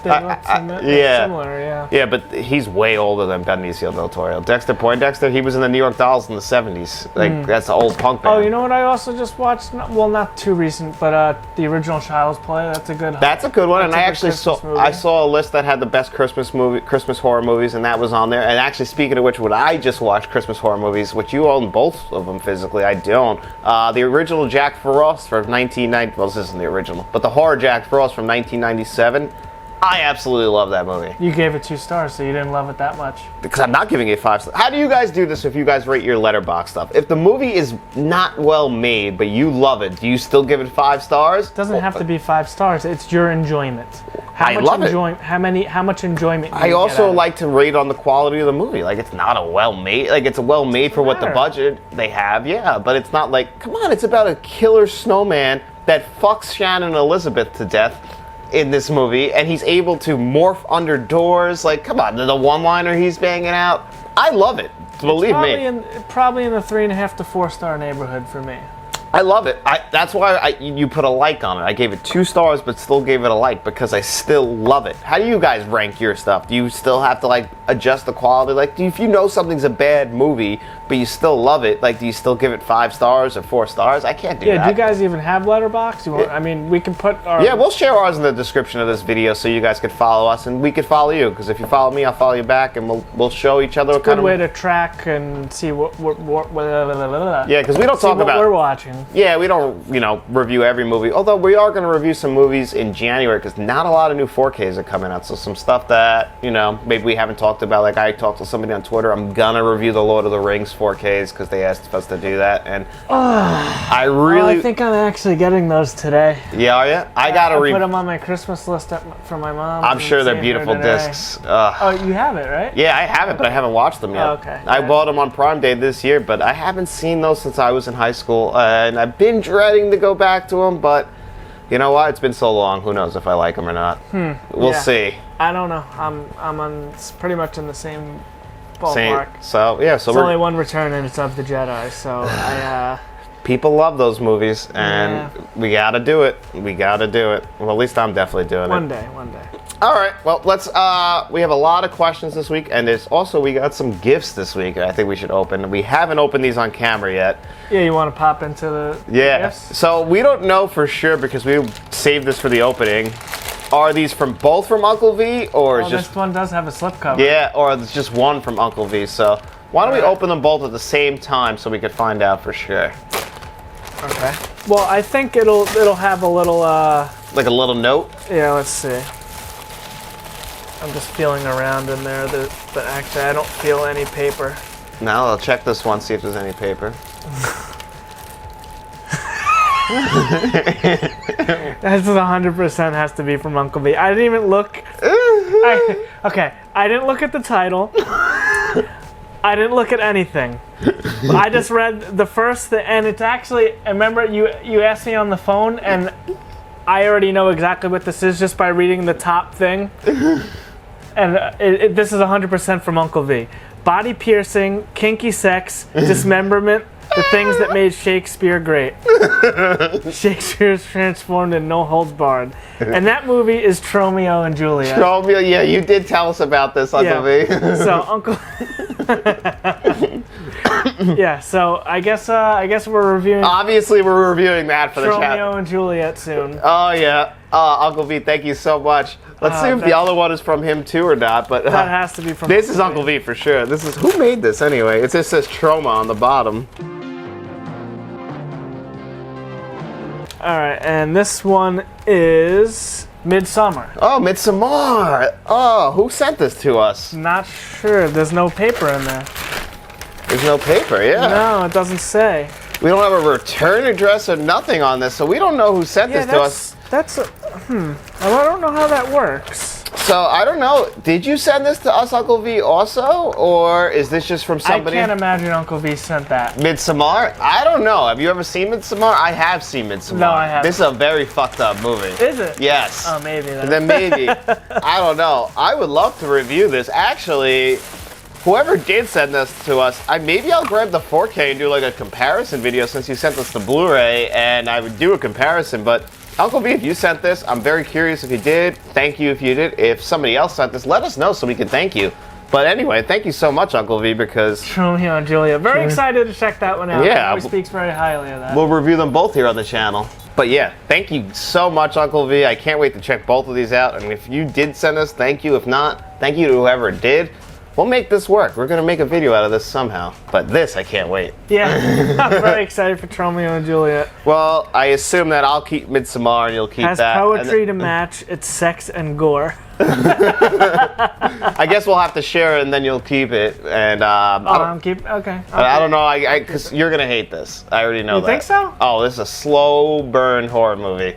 Speaker 2: they look similar. Yeah.
Speaker 1: Yeah, but he's way older than Benicio del Toro. Dexter Poindexter, he was in the New York Dolls in the 70s. Like, that's the old punk band.
Speaker 2: Oh, you know what I also just watched? Well, not too recent, but the original Child's Play. That's a good one.
Speaker 1: That's a good one, and I actually
Speaker 2: Christmas movie.
Speaker 1: I saw a list that had the best Christmas horror movies, and that was on there. And actually, speaking of which, what I just watched Christmas horror movies, which you own both of them physically, I don't. The original Jack Frost from 1990. Well, this isn't the original, but the horror Jack Frost from 1997. I absolutely love that movie.
Speaker 2: You gave it 2 stars, so you didn't love it that much.
Speaker 1: Because I'm not giving it 5 stars. How do you guys do this if you guys rate your Letterboxd stuff? If the movie is not well made, but you love it, do you still give it 5 stars?
Speaker 2: It doesn't have to be 5 stars. It's your enjoyment.
Speaker 1: I love it.
Speaker 2: How much enjoyment? Do
Speaker 1: I
Speaker 2: you
Speaker 1: also
Speaker 2: get out of
Speaker 1: like to rate on the quality of the movie. Like, it's not a well-made, like, it's a well-made for what the
Speaker 2: matter?
Speaker 1: budget they have, yeah. But it's not like, come on, it's about a killer snowman that fucks Shannon Elizabeth to death in this movie, and he's able to morph under doors. Like, come on, the one-liner he's banging out. I love it. Believe me.
Speaker 2: Probably in the 3.5 to 4 star neighborhood for me.
Speaker 1: I love it. That's why you put a like on it. I gave it 2 stars, but still gave it a like because I still love it. How do you guys rank your stuff? Do you still have to like adjust the quality? Like, if you know something's a bad movie, but you still love it, like, do you still give it 5 stars or 4 stars? I can't do that.
Speaker 2: Yeah, do you guys even have Letterboxd? I mean, we can put our...
Speaker 1: Yeah, we'll share ours in the description of this video so you guys could follow us and we could follow you. Because if you follow me, I'll follow you back, and we'll show each other.
Speaker 2: It's a good way to track and see what
Speaker 1: yeah, because we don't talk about
Speaker 2: what we're watching.
Speaker 1: Yeah, we don't, review every movie. Although we are going to review some movies in January because not a lot of new 4Ks are coming out. So some stuff that, maybe we haven't talked about. Like, I talked to somebody on Twitter. I'm going to review the Lord of the Rings 4Ks because they asked us to do that. And I
Speaker 2: think I'm actually getting those today.
Speaker 1: Yeah, are you? I got to
Speaker 2: put them on my Christmas list for my mom.
Speaker 1: I'm sure they're beautiful discs.
Speaker 2: Oh, you have it, right?
Speaker 1: Yeah, I have it, but I haven't watched them yet.
Speaker 2: Oh, okay.
Speaker 1: I bought them on Prime Day this year, but I haven't seen those since I was in high school, and I've been dreading to go back to them, but you know what? It's been so long. Who knows if I like them or not? We'll see.
Speaker 2: I don't know. I'm on pretty much in the same ballpark.
Speaker 1: So yeah, so
Speaker 2: it's only one return, and it's of the Jedi. So
Speaker 1: people love those movies, and we gotta do it. We gotta do it. Well, at least I'm definitely doing it.
Speaker 2: One day.
Speaker 1: All right. Well, let's. We have a lot of questions this week, and we got some gifts this week. I think we should open. We haven't opened these on camera yet.
Speaker 2: Yeah, you want to pop into the gifts?
Speaker 1: So we don't know for sure because we saved this for the opening. Are these both from Uncle V, or is just
Speaker 2: this one does have a slipcover?
Speaker 1: Yeah, or it's just one from Uncle V. So why don't we open them both at the same time so we could find out for sure?
Speaker 2: Okay. Well, I think it'll have a little
Speaker 1: like a little note.
Speaker 2: Yeah, let's see. I'm just feeling around in there, but actually I don't feel any paper.
Speaker 1: Now I'll check this one, see if there's any paper.
Speaker 2: This is 100% has to be from Uncle V. I didn't even look. I didn't look at the title. I didn't look at anything. I just read the first thing, and it's actually. I remember you asked me on the phone, and I already know exactly what this is just by reading the top thing. And this is 100% from Uncle V. Body piercing, kinky sex, dismemberment, the things that made Shakespeare great. Shakespeare's transformed in No Holds Barred. And that movie is Tromeo and Juliet.
Speaker 1: Tromeo, yeah, you did tell us about this, Uncle V.
Speaker 2: So Uncle... Yeah, so I guess we're reviewing...
Speaker 1: Obviously we're reviewing that for the chat.
Speaker 2: Tromeo and Juliet soon.
Speaker 1: Oh, yeah. Uncle V, thank you so much. Let's see if the other one is from him too or not. But
Speaker 2: that has to be from.
Speaker 1: This is Uncle V for sure. This is who made this anyway. It just says Troma on the bottom.
Speaker 2: All right, and this one is Midsummer.
Speaker 1: Oh, Midsommar. Oh, who sent this to us?
Speaker 2: Not sure. There's no paper in there.
Speaker 1: There's no paper. Yeah.
Speaker 2: No, it doesn't say.
Speaker 1: We don't have a return address or nothing on this, so we don't know who sent this to us.
Speaker 2: I don't know how that works.
Speaker 1: So, I don't know. Did you send this to us, Uncle V, also? Or is this just from somebody?
Speaker 2: I can't imagine Uncle V sent that.
Speaker 1: Midsommar? I don't know. Have you ever seen Midsommar? I have seen Midsommar.
Speaker 2: No, I haven't.
Speaker 1: This is a very fucked up movie.
Speaker 2: Is it?
Speaker 1: Yes.
Speaker 2: Oh, maybe then.
Speaker 1: Then maybe. I don't know. I would love to review this. Actually, whoever did send this to us, maybe I'll grab the 4K and do like a comparison video since you sent us the Blu-ray, and I would do a comparison, but Uncle V, if you sent this, I'm very curious if you did. Thank you if you did. If somebody else sent this, let us know so we can thank you. But anyway, thank you so much, Uncle V, because...
Speaker 2: Tromeo and Juliet. Very excited to check that one out.
Speaker 1: Yeah.
Speaker 2: He speaks very highly of that.
Speaker 1: We'll review them both here on the channel. But yeah, thank you so much, Uncle V. I can't wait to check both of these out. And if you did send us, thank you. If not, thank you to whoever did. We'll make this work. We're going to make a video out of this somehow. But this, I can't wait.
Speaker 2: Yeah, I'm very excited for Tromeo and Juliet.
Speaker 1: Well, I assume that I'll keep Midsommar and you'll keep
Speaker 2: Has
Speaker 1: that.
Speaker 2: Has poetry to match its sex and gore.
Speaker 1: I guess we'll have to share it and then you'll keep it. And
Speaker 2: okay.
Speaker 1: I don't know, because you're going to hate this. I already know that.
Speaker 2: You think so?
Speaker 1: Oh, this is a slow burn horror movie.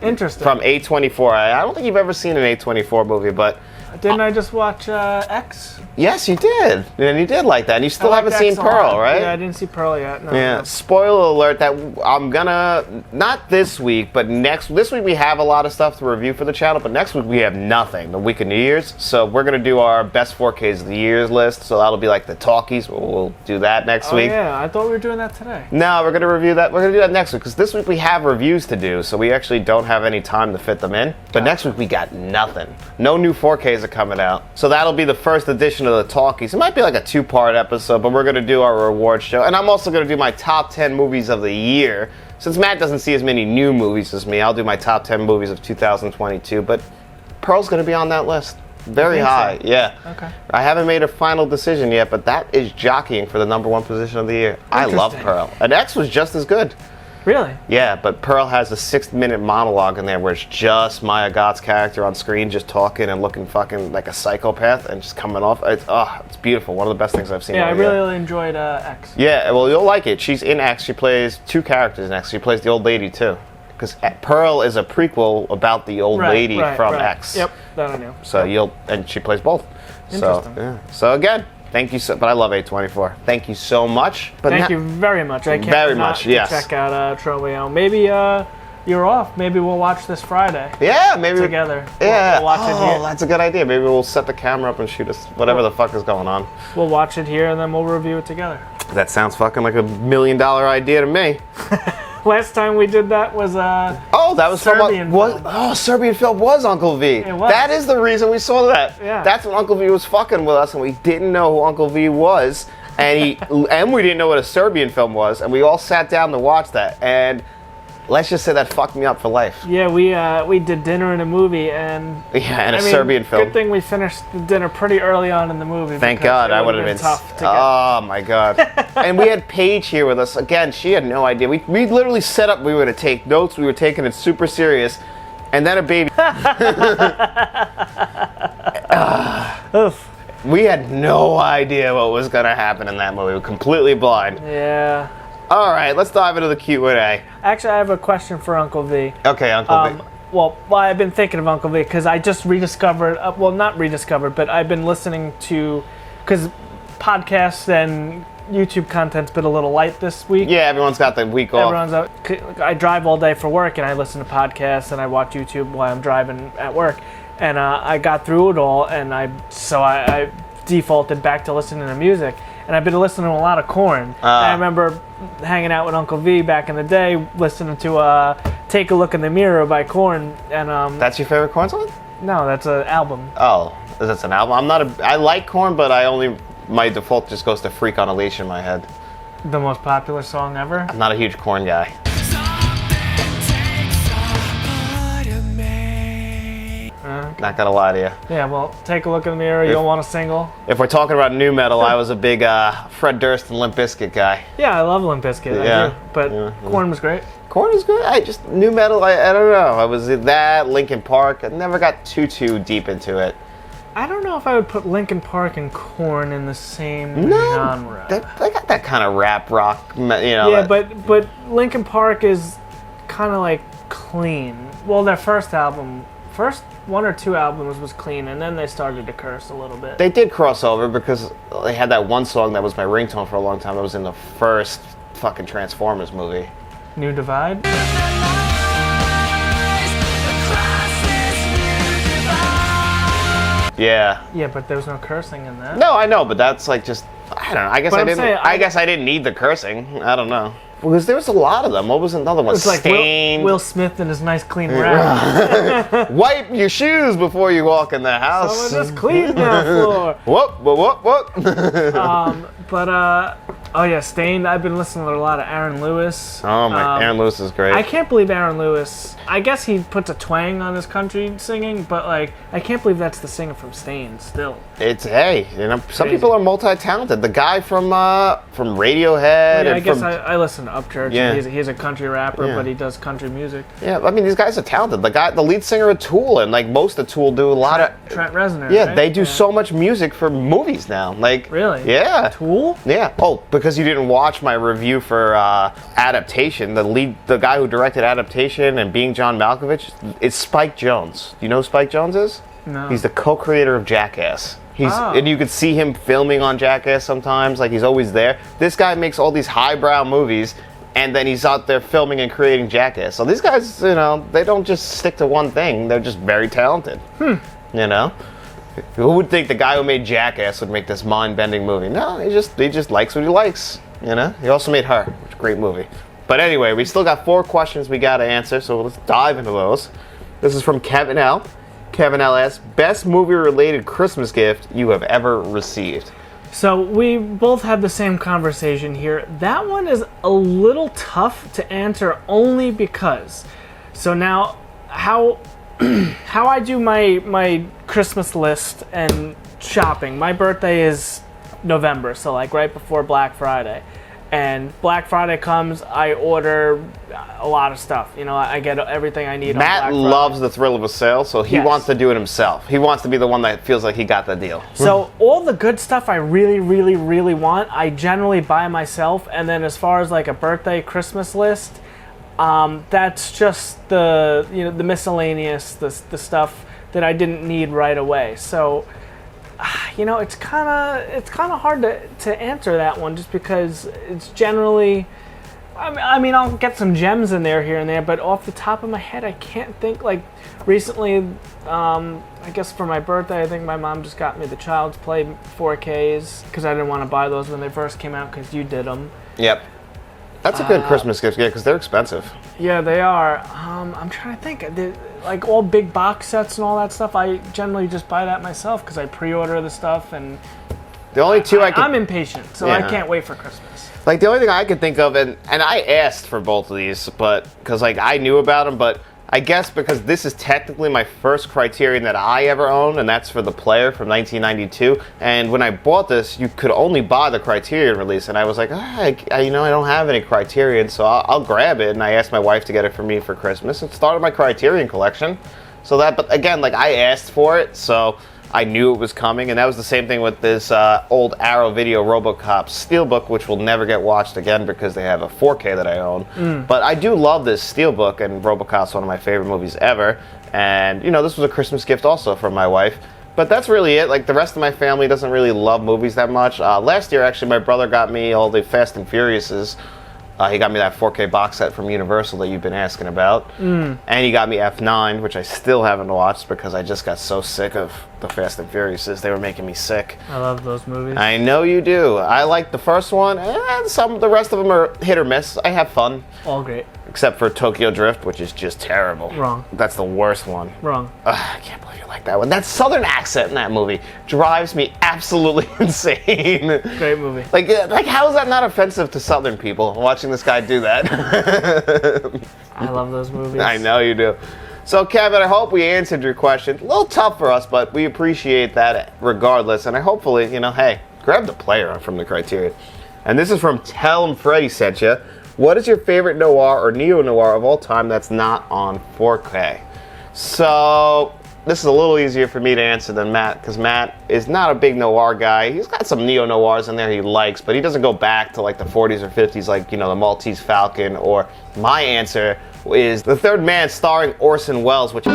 Speaker 2: Interesting.
Speaker 1: From A24. I don't think you've ever seen an A24 movie, but
Speaker 2: Didn't I just watch X?
Speaker 1: yes, you did. And you did like that. And you still
Speaker 2: I
Speaker 1: haven't
Speaker 2: liked
Speaker 1: seen
Speaker 2: X a
Speaker 1: Pearl,
Speaker 2: lot.
Speaker 1: right?
Speaker 2: Yeah, I didn't see Pearl yet. No,
Speaker 1: Yeah.
Speaker 2: no.
Speaker 1: Spoiler alert that I'm gonna, not this week, but this week we have a lot of stuff to review for the channel, but next week we have nothing, the week of New Year's. So we're gonna do our best 4Ks of the year's list. So that'll be like the talkies. We'll do that next
Speaker 2: Oh
Speaker 1: week.
Speaker 2: yeah, I thought we were doing that today.
Speaker 1: No, we're gonna review that. We're gonna do that next week because this week we have reviews to do, so we actually don't have any time to fit them in. But next week we got nothing. No new 4Ks are coming out. So that'll be the first edition of the talkies. It might be like a 2-part episode, but we're gonna do our reward show, and I'm also gonna do my top 10 movies of the year. Since Matt doesn't see as many new movies as me, I'll do my top 10 movies of 2022. But Pearl's gonna be on that list. Very
Speaker 2: think so?
Speaker 1: high, yeah.
Speaker 2: Okay.
Speaker 1: I haven't made a final decision yet, but that is jockeying for the #1 position of the year. I love
Speaker 2: Interesting.
Speaker 1: Pearl. And X was just as good.
Speaker 2: Really?
Speaker 1: Yeah, but Pearl has a 6-minute monologue in there where it's just Maya Gott's character on screen just talking and looking fucking like a psychopath and just coming off. It's beautiful. One of the best things I've seen.
Speaker 2: Yeah, I
Speaker 1: all year.
Speaker 2: really enjoyed X.
Speaker 1: Yeah, well, you'll like it. She's in X. She plays 2 characters in X. She plays the old lady too. Because Pearl is a prequel about the old lady from X.
Speaker 2: Yep, that I knew.
Speaker 1: So and she plays both.
Speaker 2: Interesting.
Speaker 1: So, yeah. So again, thank you so, but I love A24. Thank you so much. But
Speaker 2: Thank you very much. I can't
Speaker 1: Very
Speaker 2: not
Speaker 1: much,
Speaker 2: to
Speaker 1: yes.
Speaker 2: check out Tromeo. Maybe you're off. Maybe we'll watch this Friday
Speaker 1: Yeah, maybe
Speaker 2: together.
Speaker 1: Yeah.
Speaker 2: We'll watch it here.
Speaker 1: That's a good idea. Maybe we'll set the camera up and shoot us whatever the fuck is going on.
Speaker 2: We'll watch it here and then we'll review it together.
Speaker 1: That sounds fucking like $1 million idea to me.
Speaker 2: Last time we did that was
Speaker 1: Oh, that was
Speaker 2: Serbian film.
Speaker 1: Serbian film was Uncle V.
Speaker 2: It was.
Speaker 1: That is the reason we saw that.
Speaker 2: Yeah.
Speaker 1: That's when Uncle V was fucking with us, and we didn't know who Uncle V was, and and we didn't know what a Serbian film was, and we all sat down to watch that, and let's just say that fucked me up for life.
Speaker 2: yeah, we did dinner and a movie and
Speaker 1: Yeah, and
Speaker 2: I
Speaker 1: a
Speaker 2: mean,
Speaker 1: Serbian film.
Speaker 2: Good thing we finished the dinner pretty early on in the movie.
Speaker 1: Thank
Speaker 2: because
Speaker 1: God,
Speaker 2: it
Speaker 1: I would
Speaker 2: would've
Speaker 1: have been
Speaker 2: tough to get.
Speaker 1: Oh my God! And we had Paige here with us again. She had no idea. We literally set up. We were to take notes. We were taking it super serious, and then a baby.
Speaker 2: Oof.
Speaker 1: We had no idea what was gonna happen in that movie. We were completely blind.
Speaker 2: Yeah.
Speaker 1: All right, let's dive into the Q&A.
Speaker 2: Actually, I have a question for Uncle V.
Speaker 1: Okay, Uncle V.
Speaker 2: Well, I've been thinking of Uncle V because I just rediscovered, well, not rediscovered, but I've been listening to, because podcasts and YouTube content's been a little light this week.
Speaker 1: Yeah, everyone's got the week off.
Speaker 2: Everyone's out. I drive all day for work and I listen to podcasts and I watch YouTube while I'm driving at work. And I got through it all and I defaulted back to listening to music. And I've been listening to a lot of Korn. I remember hanging out with Uncle V back in the day, listening to "Take a Look in the Mirror" by Korn, and
Speaker 1: That's your favorite Korn song?
Speaker 2: no, that's an album.
Speaker 1: Oh, that's an album. I like Korn, but my default just goes to "Freak on a Leash" in my head.
Speaker 2: The most popular song ever.
Speaker 1: I'm not a huge Korn guy. Not gonna lie to you.
Speaker 2: Yeah, well, take a look in the mirror. You'll want a single.
Speaker 1: If we're talking about new metal, I was a big Fred Durst and Limp Bizkit guy.
Speaker 2: Yeah, I love Limp Bizkit.
Speaker 1: Yeah.
Speaker 2: I do, but Korn was great.
Speaker 1: Korn is good. New metal. I don't know. I was in that Linkin Park. I never got too deep into it.
Speaker 2: I don't know if I would put Linkin Park and Korn in the same
Speaker 1: No,
Speaker 2: genre.
Speaker 1: they got that kind of rap rock.
Speaker 2: Yeah, but Linkin Park is kind of like clean. Well, their first 1 or 2 albums was clean, and then they started to curse a little bit.
Speaker 1: They did cross over because they had that one song that was my ringtone for a long time. That was in the first fucking Transformers movie.
Speaker 2: New Divide?
Speaker 1: Yeah.
Speaker 2: Yeah, but there was no cursing in that.
Speaker 1: No, I know, but that's like just I don't know. I guess
Speaker 2: But
Speaker 1: I
Speaker 2: I'm
Speaker 1: didn't.
Speaker 2: saying,
Speaker 1: I guess I didn't need the cursing. I don't know because there was a lot of them. What was another one?
Speaker 2: It's like
Speaker 1: Stained.
Speaker 2: Will Smith and his nice clean rap.
Speaker 1: Wipe your shoes before you walk in the house.
Speaker 2: Someone just cleaned that floor.
Speaker 1: Whoop.
Speaker 2: Oh yeah, Stained. I've been listening to a lot of Aaron Lewis.
Speaker 1: Oh my, Aaron Lewis is great.
Speaker 2: I can't believe Aaron Lewis. I guess he puts a twang on his country singing, but like I can't believe that's the singer from Stained still.
Speaker 1: It's some
Speaker 2: Crazy.
Speaker 1: people are multi-talented. The guy from Radiohead.
Speaker 2: Yeah, I
Speaker 1: and
Speaker 2: guess
Speaker 1: from,
Speaker 2: I listen to Upchurch.
Speaker 1: Yeah.
Speaker 2: And he's a country rapper,
Speaker 1: Yeah.
Speaker 2: but he does country music.
Speaker 1: Yeah, I mean these guys are talented. The lead singer of Tool and like most of Tool do a lot of.
Speaker 2: Trent Reznor.
Speaker 1: Yeah,
Speaker 2: right?
Speaker 1: they do so much music for movies now. Like
Speaker 2: Really?
Speaker 1: Yeah.
Speaker 2: Tool?
Speaker 1: Yeah. Oh, because you didn't watch my review for Adaptation, the guy who directed Adaptation and Being John Malkovich, is Spike Jonze. Do you know who Spike Jonze is?
Speaker 2: No.
Speaker 1: He's the co-creator of Jackass.
Speaker 2: Oh.
Speaker 1: And you could see him filming on Jackass sometimes, like he's always there. This guy makes all these highbrow movies, and then he's out there filming and creating Jackass. So these guys, you know, they don't just stick to one thing. They're just very talented. You know? Who would think the guy who made Jackass would make this mind-bending movie? No, he just likes what he likes, you know? He also made Her, which is a great movie. But anyway, we still got 4 questions we got to answer, so let's dive into those. This is from Kevin L. Kevin L. asks, best movie-related Christmas gift you have ever received?
Speaker 2: So we both had the same conversation here. That one is a little tough to answer only because. So now, how I do my Christmas list and shopping. My birthday is November, so like right before Black Friday. And Black Friday comes, I order a lot of stuff. You know, I get everything I need on Black Friday.
Speaker 1: Matt loves the thrill of a sale, so he wants to do it himself. He wants to be the one that feels like he got the deal.
Speaker 2: So all the good stuff I really, really, really want, I generally buy myself. And then as far as like a birthday Christmas list, that's just the miscellaneous, the stuff that I didn't need right away. So, you know, it's kind of hard to answer that one just because it's generally. I mean, I'll get some gems in there here and there, but off the top of my head, I can't think. Like recently, I guess for my birthday, I think my mom just got me the Child's Play 4Ks because I didn't want to buy those when they first came out because you did them.
Speaker 1: Yep. That's a good Christmas gift, yeah, because they're expensive.
Speaker 2: Yeah, they are. I'm trying to think. Like all big box sets and all that stuff, I generally just buy that myself because I pre-order the stuff and.
Speaker 1: The only two
Speaker 2: I'm impatient, so I can't wait for Christmas.
Speaker 1: Like the only thing I could think of, and I asked for both of these, but because like I knew about them, but I guess because this is technically my first Criterion that I ever owned, and that's for The Player from 1992. And when I bought this, you could only buy the Criterion release, and I was like, I don't have any Criterion, so I'll grab it. And I asked my wife to get it for me for Christmas. It started my Criterion collection. So that, but again, like I asked for it, so I knew it was coming, and that was the same thing with this old Arrow Video RoboCop Steelbook, which will never get watched again because they have a 4K that I own. But I do love this Steelbook, and RoboCop's one of my favorite movies ever. And, you know, this was a Christmas gift also from my wife. But that's really it. Like, the rest of my family doesn't really love movies that much. Last year, actually, my brother got me all the Fast and Furiouses. He got me that 4K box set from Universal that you've been asking about. And he got me F9, which I still haven't watched because I just got so sick of the Fast and Furiouses. They were making me sick.
Speaker 2: I love those movies.
Speaker 1: I know you do. I like the first one, and the rest of them are hit or miss. I have fun.
Speaker 2: All great.
Speaker 1: Except for Tokyo Drift, which is just terrible.
Speaker 2: Wrong.
Speaker 1: That's the worst one.
Speaker 2: Wrong.
Speaker 1: I can't believe you like that one. That southern accent in that movie drives me absolutely insane.
Speaker 2: Great movie.
Speaker 1: Like how is that not offensive to southern people watching this guy do that?
Speaker 2: I love those movies.
Speaker 1: I know you do. So, Kevin, I hope we answered your question. A little tough for us, but we appreciate that regardless. And I hopefully, hey, grab The Player from the Criterion. And this is from Tell 'em Freddy sent you. What is your favorite noir or neo-noir of all time that's not on 4K? So, this is a little easier for me to answer than Matt, because Matt is not a big noir guy. He's got some neo-noirs in there he likes, but he doesn't go back to like the 40s or 50s like, the Maltese Falcon, or my answer is The Third Man starring Orson Welles, which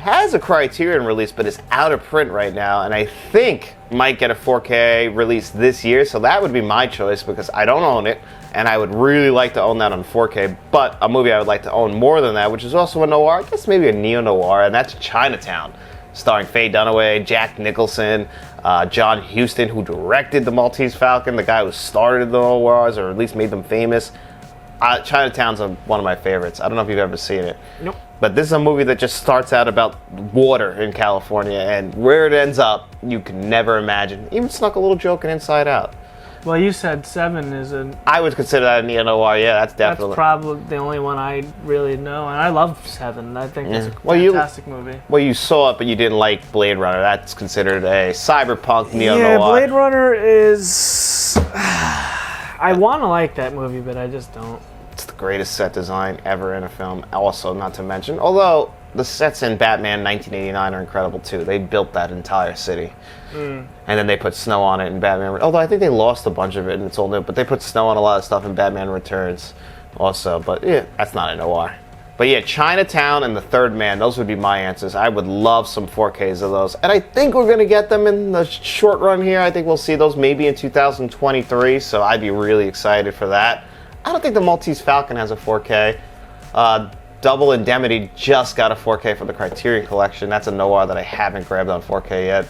Speaker 1: has a Criterion release but is out of print right now, and I think might get a 4K release this year, so that would be my choice because I don't own it, and I would really like to own that on 4K. But a movie I would like to own more than that, which is also a noir, I guess maybe a neo-noir, and that's Chinatown, starring Faye Dunaway, Jack Nicholson, John Huston, who directed The Maltese Falcon, the guy who started the noirs, or at least made them famous. Chinatown's one of my favorites. I don't know if you've ever seen it.
Speaker 2: Nope.
Speaker 1: But this is a movie that just starts out about water in California, and where it ends up, you can never imagine. Even snuck a little joke in Inside Out.
Speaker 2: Well, you said Seven is
Speaker 1: I would consider that a neo-noir, yeah, that's definitely.
Speaker 2: That's probably the only one I really know, and I love Seven. I think it's a fantastic movie.
Speaker 1: Well, you saw it, but you didn't like Blade Runner. That's considered a cyberpunk neo-noir.
Speaker 2: Yeah, Blade Runner is... I want to like that movie, but I just don't.
Speaker 1: It's the greatest set design ever in a film, also not to mention. Although, the sets in Batman 1989 are incredible too. They built that entire city. And then they put snow on it in Batman. Although I think they lost a bunch of it and it's all new. But they put snow on a lot of stuff in Batman Returns also. But yeah, that's not a noir. But yeah, Chinatown and The Third Man, those would be my answers. I would love some 4Ks of those. And I think we're going to get them in the short run here. I think we'll see those maybe in 2023. So I'd be really excited for that. I don't think the Maltese Falcon has a 4K. Double Indemnity just got a 4K for the Criterion Collection. That's a noir that I haven't grabbed on 4K yet.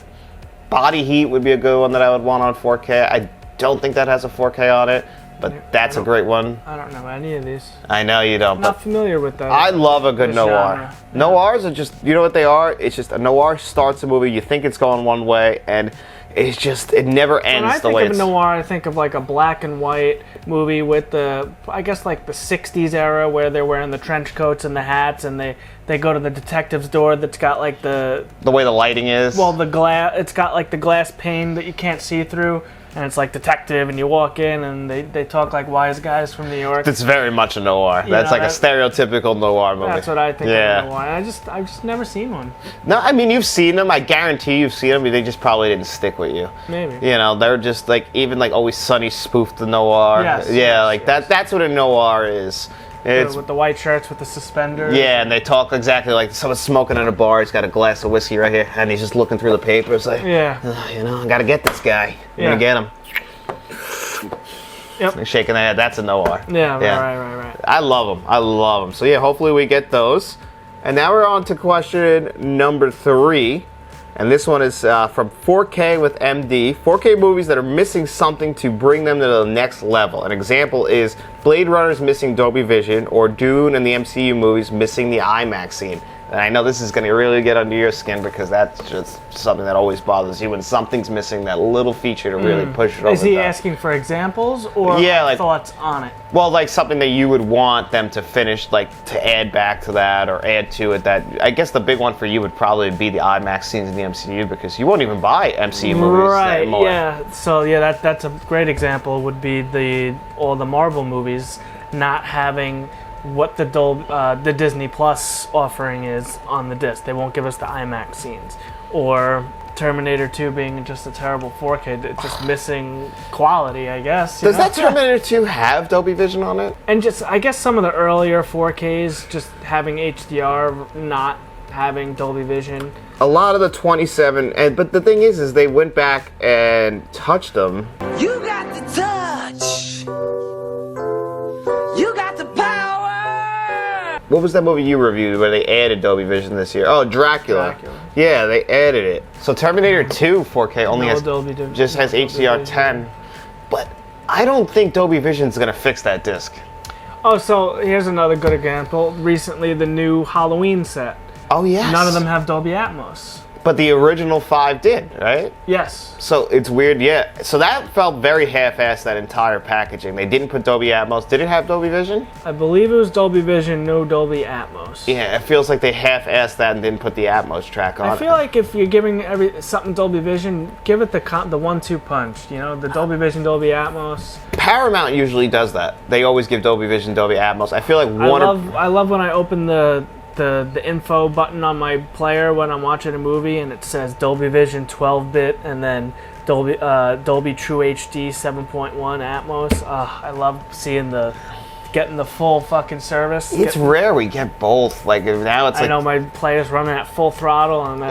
Speaker 1: Body Heat would be a good one that I would want on 4K. I don't think that has a 4K on it, but that's a great one.
Speaker 2: I don't know any of these.
Speaker 1: I know you don't.
Speaker 2: I'm not familiar with that.
Speaker 1: I love a good noir.
Speaker 2: Genre.
Speaker 1: Noirs are just, you know what they are? It's just a noir starts a movie, you think it's going one way, and it's just, it never ends
Speaker 2: When I
Speaker 1: the way
Speaker 2: think
Speaker 1: it's...
Speaker 2: of a noir, I think of like a black and white movie with the, I guess like the 60s era where they're wearing the trench coats and the hats and they go to the detective's door that's got like the
Speaker 1: way the lighting is.
Speaker 2: Well, the glass, it's got like the glass pane that you can't see through, and it's like detective, and you walk in and they talk like wise guys from New York.
Speaker 1: It's very much a noir. That's like a stereotypical noir movie.
Speaker 2: That's what I think of a noir. I've just never seen one.
Speaker 1: No, I mean, you've seen them. I guarantee you've seen them. They just probably didn't stick with you.
Speaker 2: Maybe.
Speaker 1: You know, they're just like, even like Always Sunny spoofed the noir.
Speaker 2: Yes,
Speaker 1: yeah,
Speaker 2: yes,
Speaker 1: like
Speaker 2: yes.
Speaker 1: that's what a noir is. It's,
Speaker 2: With the white shirts with the suspenders.
Speaker 1: yeah, and they talk exactly like someone's smoking in a bar. He's got a glass of whiskey right here, and he's just looking through the papers like,
Speaker 2: Yeah.
Speaker 1: You know, I gotta get this guy. I'm gonna get him.
Speaker 2: Yep.
Speaker 1: They're shaking their head. That's a noir.
Speaker 2: Yeah, right.
Speaker 1: I love them. I love them. So yeah, hopefully we get those. And now we're on to question number 3. And this one is from 4K with MD. 4K movies that are missing something to bring them to the next level. An example is Blade Runner's missing Dolby Vision, or Dune and the MCU movies missing the IMAX scene. And I know this is going to really get under your skin because that's just something that always bothers you when something's missing that little feature to really push it over.
Speaker 2: Is he
Speaker 1: the top.
Speaker 2: asking for examples or
Speaker 1: like,
Speaker 2: thoughts on it?
Speaker 1: Well, like something that you would want them to finish, like to add back to that or add to it. That I guess the big one for you would probably be the IMAX scenes in the MCU because you won't even buy MCU movies anymore.
Speaker 2: Yeah. So yeah, that's a great example. Would be all the Marvel movies not having what the Disney Plus offering is on the disc. They won't give us the IMAX scenes, or Terminator 2 being just a terrible 4K. It's just missing quality, I guess.
Speaker 1: Does that Terminator 2 have Dolby Vision on it?
Speaker 2: And just, I guess some of the earlier 4Ks just having HDR, not having Dolby Vision.
Speaker 1: A lot of the 27, but the thing is they went back and touched them.
Speaker 4: You got the touch. You got the power.
Speaker 1: What was that movie you reviewed where they added Dolby Vision this year? Oh, Dracula. Yeah, they added it. So Terminator 2 4K only has HDR 10, but I don't think Dolby Vision's gonna fix that disc.
Speaker 2: Oh, so here's another good example. Recently, the new Halloween set.
Speaker 1: Oh yes.
Speaker 2: None of them have Dolby Atmos.
Speaker 1: But the original 5 did, right?
Speaker 2: Yes.
Speaker 1: So it's weird, yeah. So that felt very half-assed, that entire packaging. They didn't put Dolby Atmos. Did it have Dolby Vision?
Speaker 2: I believe it was Dolby Vision, no Dolby Atmos.
Speaker 1: Yeah, it feels like they half-assed that and didn't put the Atmos track on.
Speaker 2: I feel like if you're giving something Dolby Vision, give it the 1-2 punch. You know, the Dolby Vision, Dolby Atmos.
Speaker 1: Paramount usually does that. They always give Dolby Vision, Dolby Atmos. I feel like
Speaker 2: I love when I open the info button on my player when I'm watching a movie and it says Dolby Vision 12-bit and then Dolby True HD 7.1 Atmos. I love getting the full fucking service.
Speaker 1: It's rare we get both. Like now it's
Speaker 2: I know my player's running at full throttle and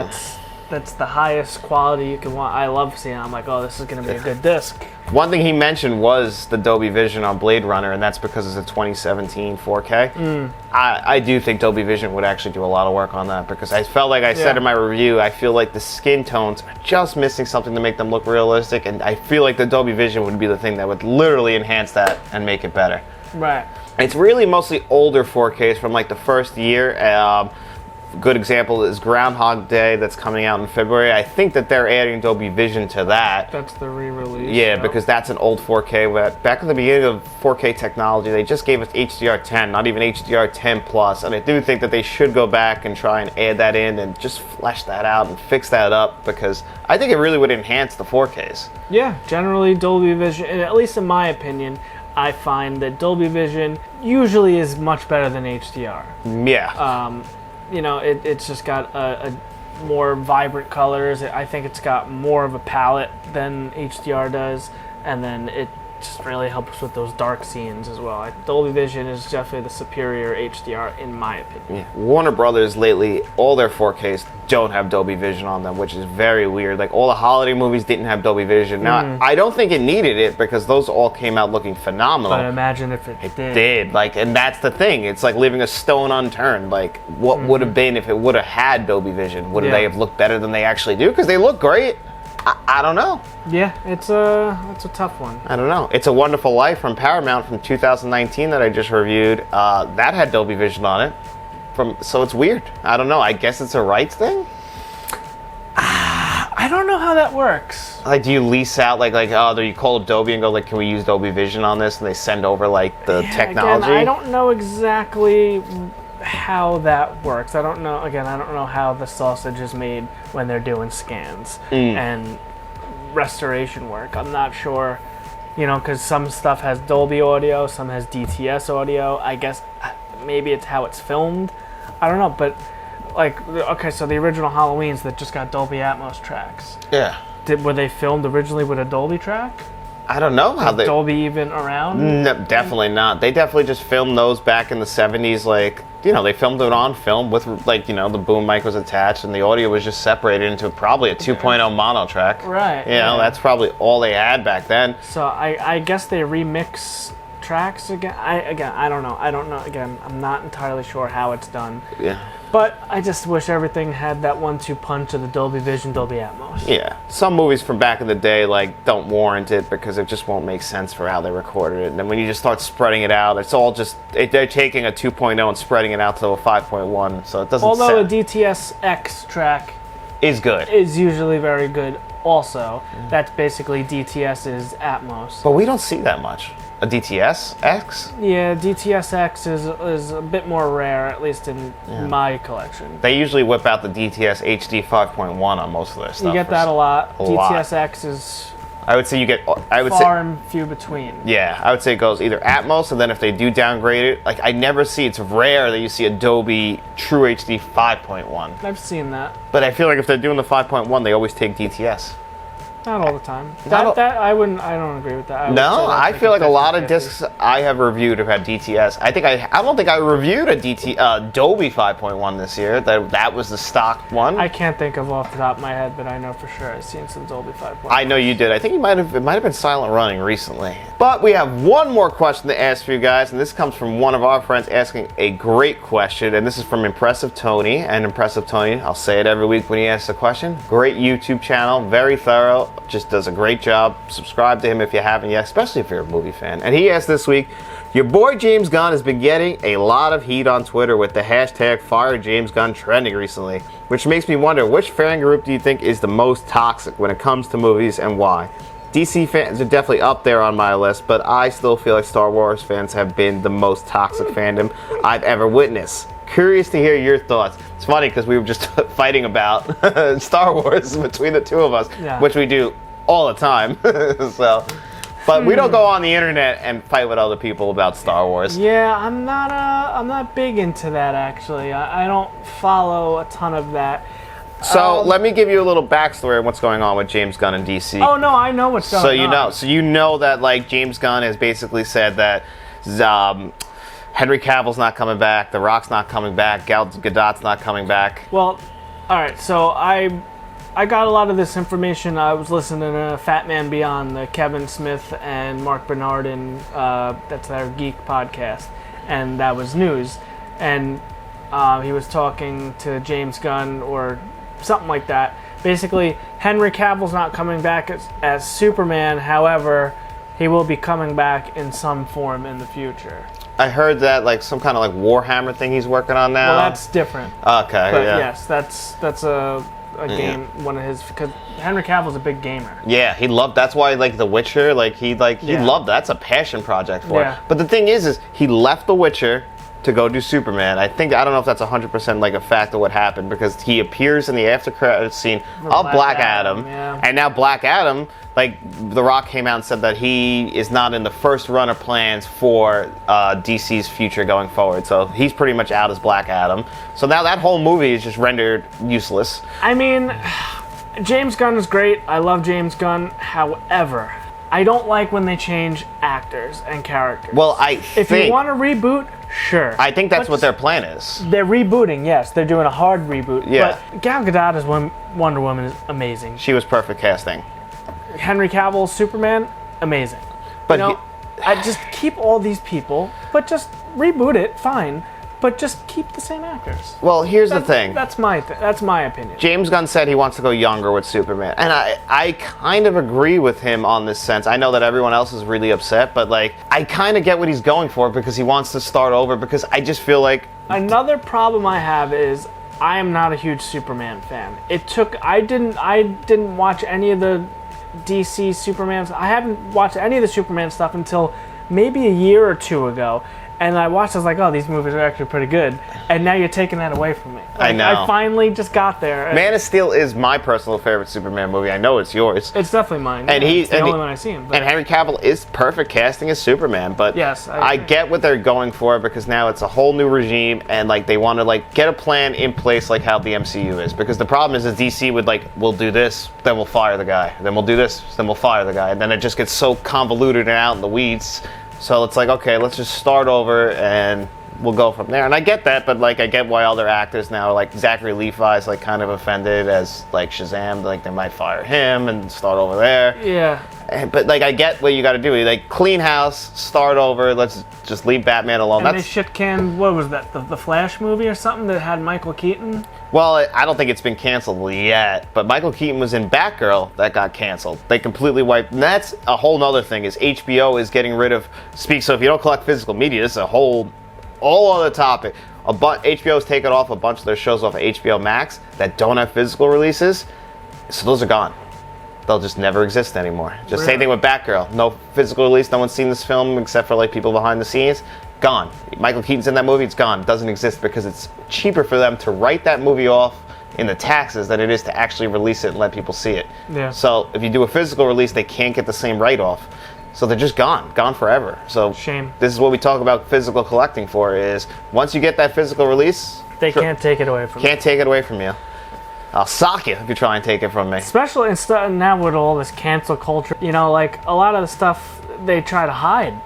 Speaker 2: that's the highest quality you can want. I love seeing it. I'm like, oh, this is going to be a good disc.
Speaker 1: One thing he mentioned was the Dolby Vision on Blade Runner, and that's because it's a 2017 4K. I do think Dolby Vision would actually do a lot of work on that because I felt like I said in my review, I feel like the skin tones are just missing something to make them look realistic, and I feel like the Dolby Vision would be the thing that would literally enhance that and make it better.
Speaker 2: Right.
Speaker 1: It's really mostly older 4Ks from like the first year. Good example is Groundhog Day that's coming out in February. I think that they're adding Dolby Vision to that.
Speaker 2: That's the re-release.
Speaker 1: Yeah, because that's an old 4K. But back at the beginning of 4K technology, they just gave us HDR 10, not even HDR 10 plus. And I do think that they should go back and try and add that in and just flesh that out and fix that up because I think it really would enhance the 4Ks.
Speaker 2: Yeah, generally Dolby Vision, and at least in my opinion, I find that Dolby Vision usually is much better than HDR.
Speaker 1: Yeah.
Speaker 2: it's just got a more vibrant colors. I think it's got more of a palette than HDR does, and then it just really helps with those dark scenes as well. Dolby Vision is definitely the superior HDR in my opinion.
Speaker 1: Yeah. Warner Brothers lately, all their 4Ks don't have Dolby Vision on them, which is very weird. Like all the holiday movies didn't have Dolby Vision. Now, I don't think it needed it because those all came out looking phenomenal.
Speaker 2: But imagine if it
Speaker 1: did. Like, and that's the thing. It's like leaving a stone unturned. Like, what would have been if it would have had Dolby Vision? Would they have looked better than they actually do? Because they look great. I don't know.
Speaker 2: Yeah, it's a tough one.
Speaker 1: I don't know. It's a Wonderful Life from Paramount from 2019 that I just reviewed. That had Dolby Vision on it. So it's weird. I don't know. I guess it's a rights thing.
Speaker 2: I don't know how that works.
Speaker 1: Like, do you lease out do you call Adobe and go like, can we use Dolby Vision on this? And they send over like the technology.
Speaker 2: Again, I don't know exactly how that works. I don't know how the sausage is made when they're doing scans and restoration work. I'm not sure, because some stuff has Dolby audio, some has DTS audio. I guess maybe it's how it's filmed. I don't know, but so the original Halloweens that just got Dolby Atmos tracks.
Speaker 1: Yeah.
Speaker 2: Were they filmed originally with a Dolby track?
Speaker 1: I don't know how they.
Speaker 2: Dolby even around?
Speaker 1: No, definitely not. They definitely just filmed those back in the 70s. They filmed it on film with the boom mic was attached and the audio was just separated into probably a 2.0 mono track.
Speaker 2: Right.
Speaker 1: That's probably all they had back then.
Speaker 2: So I guess they remix tracks again. I don't know. Again, I'm not entirely sure how it's done.
Speaker 1: Yeah.
Speaker 2: But I just wish everything had that 1-2 punch of the Dolby Vision, Dolby Atmos.
Speaker 1: Yeah. Some movies from back in the day don't warrant it because it just won't make sense for how they recorded it. And then when you just start spreading it out, it's all just they're taking a 2.0 and spreading it out to a 5.1, so it doesn't.
Speaker 2: Although a DTS-X track
Speaker 1: is good.
Speaker 2: Is usually very good. Also, that's basically DTS's Atmos.
Speaker 1: But we don't see that much. A DTS X?
Speaker 2: Yeah, DTS X is a bit more rare, at least in my collection.
Speaker 1: They usually whip out the DTS HD 5.1 on most of their stuff.
Speaker 2: You get that a lot. DTS
Speaker 1: lot.
Speaker 2: X is
Speaker 1: I would say
Speaker 2: far and few between.
Speaker 1: Yeah, I would say it goes either Atmos, and then if they do downgrade it, I never see, it's rare that you see a Dolby True HD 5.1.
Speaker 2: I've seen that.
Speaker 1: But I feel like if they're doing the 5.1, they always take DTS.
Speaker 2: Not all the time. I don't agree with that.
Speaker 1: I feel like a lot of discs I have reviewed have had DTS. I don't think I reviewed a Dolby 5.1 this year. That was the stock one.
Speaker 2: I can't think of off the top of my head, but I know for sure I've seen some Dolby 5.1.
Speaker 1: I know you did. I think it might have been Silent Running recently. But we have one more question to ask for you guys, and this comes from one of our friends asking a great question, and this is from Impressive Tony. And Impressive Tony, I'll say it every week when he asks a question. Great YouTube channel, very thorough. Just does a great job. Subscribe to him if you haven't yet, especially if you're a movie fan. And he asked this week, your boy James Gunn has been getting a lot of heat on Twitter with the hashtag #FireJamesGunn trending recently, which makes me wonder, which fan group do you think is the most toxic when it comes to movies and why? DC fans are definitely up there on my list, but I still feel like Star Wars fans have been the most toxic fandom I've ever witnessed. Curious to hear your thoughts. It's funny because we were just fighting about Star Wars between the two of us, which we do all the time. But we don't go on the internet and fight with other people about Star Wars.
Speaker 2: Yeah, I'm not big into that actually. I don't follow a ton of that.
Speaker 1: So let me give you a little backstory on what's going on with James Gunn and DC.
Speaker 2: Oh no, I know what's going on.
Speaker 1: So you know that James Gunn has basically said that Henry Cavill's not coming back, The Rock's not coming back, Gal Gadot's not coming back.
Speaker 2: Well, all right. So I got a lot of this information. I was listening to Fat Man Beyond, the Kevin Smith and Mark Bernardin, that's their geek podcast, and that was news. And he was talking to James Gunn or something like that. Basically, Henry Cavill's not coming back as Superman. However, he will be coming back in some form in the future.
Speaker 1: I heard that some kind of Warhammer thing he's working on now.
Speaker 2: Well, that's different.
Speaker 1: Okay,
Speaker 2: but
Speaker 1: yeah.
Speaker 2: Yes, that's a game, one of his, because Henry Cavill's a big gamer.
Speaker 1: Yeah, he loved. That's why The Witcher. He loved. That's a passion project for him. But the thing is he left The Witcher, to go do Superman. I don't know if that's 100% like a fact of what happened, because he appears in the after credits scene of Black Adam,
Speaker 2: yeah.
Speaker 1: and now Black Adam, like The Rock came out and said that he is not in the first run of plans for DC's future going forward. So he's pretty much out as Black Adam. So now that whole movie is just rendered useless.
Speaker 2: I mean, James Gunn is great. I love James Gunn. However, I don't like when they change actors and characters.
Speaker 1: Well,
Speaker 2: if you want to reboot, sure.
Speaker 1: I think that's what their plan is.
Speaker 2: They're rebooting, yes. They're doing a hard reboot.
Speaker 1: Yeah.
Speaker 2: But Gal Gadot as Wonder Woman is amazing.
Speaker 1: She was perfect casting.
Speaker 2: Henry Cavill's Superman, amazing.
Speaker 1: But
Speaker 2: I just keep all these people, but just reboot it, fine. But just keep the same actors.
Speaker 1: Well, here's the thing.
Speaker 2: That's my opinion.
Speaker 1: James Gunn said he wants to go younger with Superman, and I kind of agree with him on this sense. I know that everyone else is really upset, but like I kind of get what he's going for, because he wants to start over, because I just feel like
Speaker 2: another problem I have is I am not a huge Superman fan. I didn't watch any of the DC Supermans. I haven't watched any of the Superman stuff until maybe a year or two ago. And I watched, I was like, oh, these movies are actually pretty good. And now you're taking that away from me.
Speaker 1: I know.
Speaker 2: I finally just got there.
Speaker 1: Man of Steel is my personal favorite Superman movie. I know it's yours.
Speaker 2: It's definitely mine.
Speaker 1: And
Speaker 2: it's the only one I've seen.
Speaker 1: And Henry Cavill is perfect casting as Superman. But
Speaker 2: yes,
Speaker 1: I get what they're going for, because now it's a whole new regime, and like they want to like get a plan in place like how the MCU is. Because the problem is DC would like, we'll do this, then we'll fire the guy. Then we'll do this, then we'll fire the guy. And then it just gets so convoluted and out in the weeds. So it's like, okay, let's just start over and we'll go from there. And I get that, but like I get why other actors now, like Zachary Levi's like kind of offended as like Shazam, like they might fire him and start over there.
Speaker 2: Yeah.
Speaker 1: But like I get what you got to do. Like clean house, start over. Let's just leave Batman alone.
Speaker 2: And they shit canned, what was that? The Flash movie or something that had Michael Keaton?
Speaker 1: Well, I don't think it's been canceled yet, but Michael Keaton was in Batgirl that got canceled. They completely wiped, and that's a whole nother thing, is HBO is getting rid of so if you don't collect physical media, this is a whole other topic. HBO's taken off a bunch of their shows off of HBO Max that don't have physical releases, so those are gone. They'll just never exist anymore. Just same thing with Batgirl. No physical release, no one's seen this film except for like people behind the scenes. Gone. Michael Keaton's in that movie, it's gone. It doesn't exist, because it's cheaper for them to write that movie off in the taxes than it is to actually release it and let people see it.
Speaker 2: Yeah.
Speaker 1: So if you do a physical release, they can't get the same write-off. So they're just gone forever. So
Speaker 2: shame.
Speaker 1: This is what we talk about physical collecting for, is once you get that physical release,
Speaker 2: they can't take it away from you.
Speaker 1: Can't take it away from you. I'll sock you if you try and take it from me.
Speaker 2: Especially now with all this cancel culture, like a lot of the stuff they try to hide.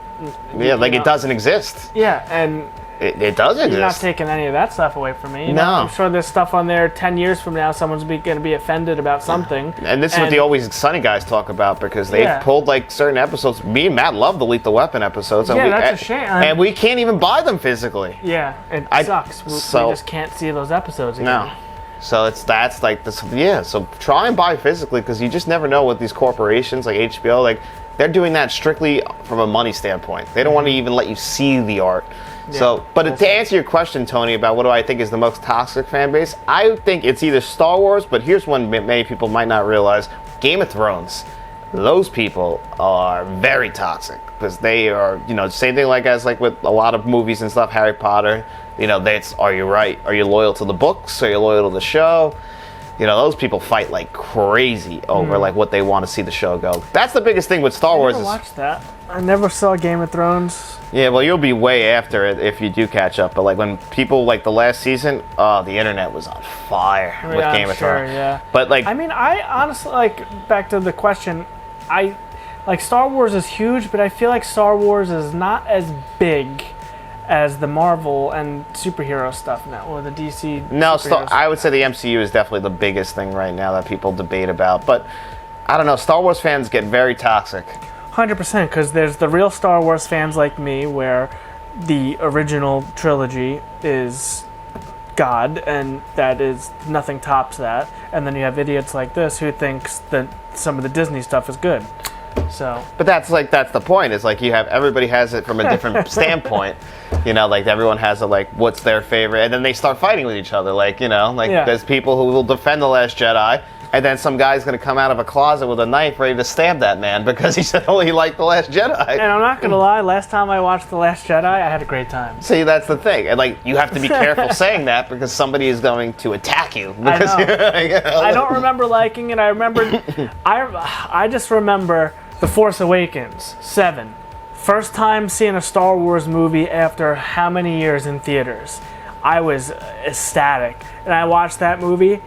Speaker 1: Yeah, like it doesn't exist.
Speaker 2: Yeah, and
Speaker 1: it does exist.
Speaker 2: You're not taking any of that stuff away from me.
Speaker 1: No.
Speaker 2: I'm sure there's stuff on there 10 years from now, someone's going to be offended about something.
Speaker 1: And this is what the Always Sunny guys talk about, because they've pulled like certain episodes. Me and Matt love the Lethal Weapon episodes. And
Speaker 2: that's a shame.
Speaker 1: And we can't even buy them physically.
Speaker 2: Yeah, it sucks. We just can't see those episodes again.
Speaker 1: No. So that's like this. Yeah. So try and buy physically, because you just never know what these corporations like HBO, like they're doing that strictly from a money standpoint. They don't want to even let you see the art. Yeah, so, but to answer your question, Tony, about what do I think is the most toxic fan base, I think it's either Star Wars, but here's one many people might not realize: Game of Thrones. Those people are very toxic, because they are, same thing like with a lot of movies and stuff, Harry Potter. Are you right? Are you loyal to the books? Are you loyal to the show? Those people fight like crazy over like what they want to see the show go. That's the biggest thing with Star Wars.
Speaker 2: I never watched that. I never saw Game of Thrones.
Speaker 1: Yeah, well, you'll be way after it if you do catch up. But like when people like the last season, the internet was on fire with Game of Thrones.
Speaker 2: Yeah.
Speaker 1: But like,
Speaker 2: I honestly back to the question. Star Wars is huge, but I feel like Star Wars is not as big as the Marvel and superhero stuff now, or the DC.
Speaker 1: No, I would say the MCU is definitely the biggest thing right now that people debate about. But I don't know, Star Wars fans get very toxic.
Speaker 2: 100%, because there's the real Star Wars fans like me, where the original trilogy is God, and that is nothing tops that. And then you have idiots like this who thinks that some of the Disney stuff is good. So,
Speaker 1: but that's the point. Is like everybody has it from a different standpoint. Like everyone has what's their favorite, and then they start fighting with each other. There's people who will defend The Last Jedi, And then some guy's going to come out of a closet with a knife ready to stab that man because he said, oh, he liked The Last Jedi.
Speaker 2: And I'm not going to lie, last time I watched The Last Jedi, I had a great time.
Speaker 1: See, that's the thing. And, like, you have to be careful saying that because somebody is going to attack you.
Speaker 2: I
Speaker 1: Because
Speaker 2: know. I don't remember liking it. I remember, I just remember The Force Awakens, 7. First time seeing a Star Wars movie after how many years in theaters. I was ecstatic. And I watched that movie,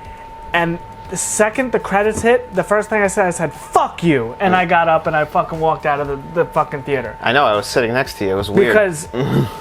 Speaker 2: and the second the credits hit, the first thing I said, fuck you. And I got up and I fucking walked out of the fucking theater.
Speaker 1: I know, I was sitting next to you. It was weird.
Speaker 2: Because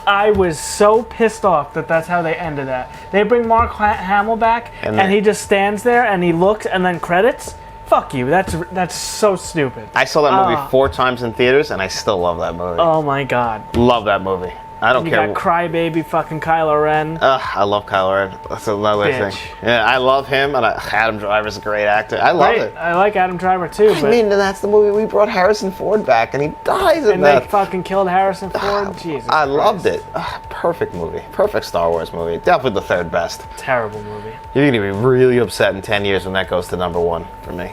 Speaker 2: I was so pissed off that that's how they ended that. They bring Mark Hamill back, and he just stands there and he looks and then credits. Fuck you. That's so stupid.
Speaker 1: I saw that movie 4 times in theaters, and I still love that movie.
Speaker 2: Oh my god.
Speaker 1: Love that movie. I don't care.
Speaker 2: You got crybaby fucking Kylo Ren.
Speaker 1: I love Kylo Ren. That's another
Speaker 2: Bitch.
Speaker 1: thing. Yeah, I love him, and Adam Driver's a great actor. I love it.
Speaker 2: I like Adam Driver too,
Speaker 1: I
Speaker 2: but
Speaker 1: mean, that's the movie we brought Harrison Ford back, and he dies in
Speaker 2: and
Speaker 1: that.
Speaker 2: they fucking killed Harrison Ford. Jesus.
Speaker 1: I loved
Speaker 2: Christ.
Speaker 1: it. Perfect movie. Perfect Star Wars movie. Definitely the 3rd best.
Speaker 2: Terrible movie.
Speaker 1: You're going to be really upset in 10 years when that goes to number 1 for me.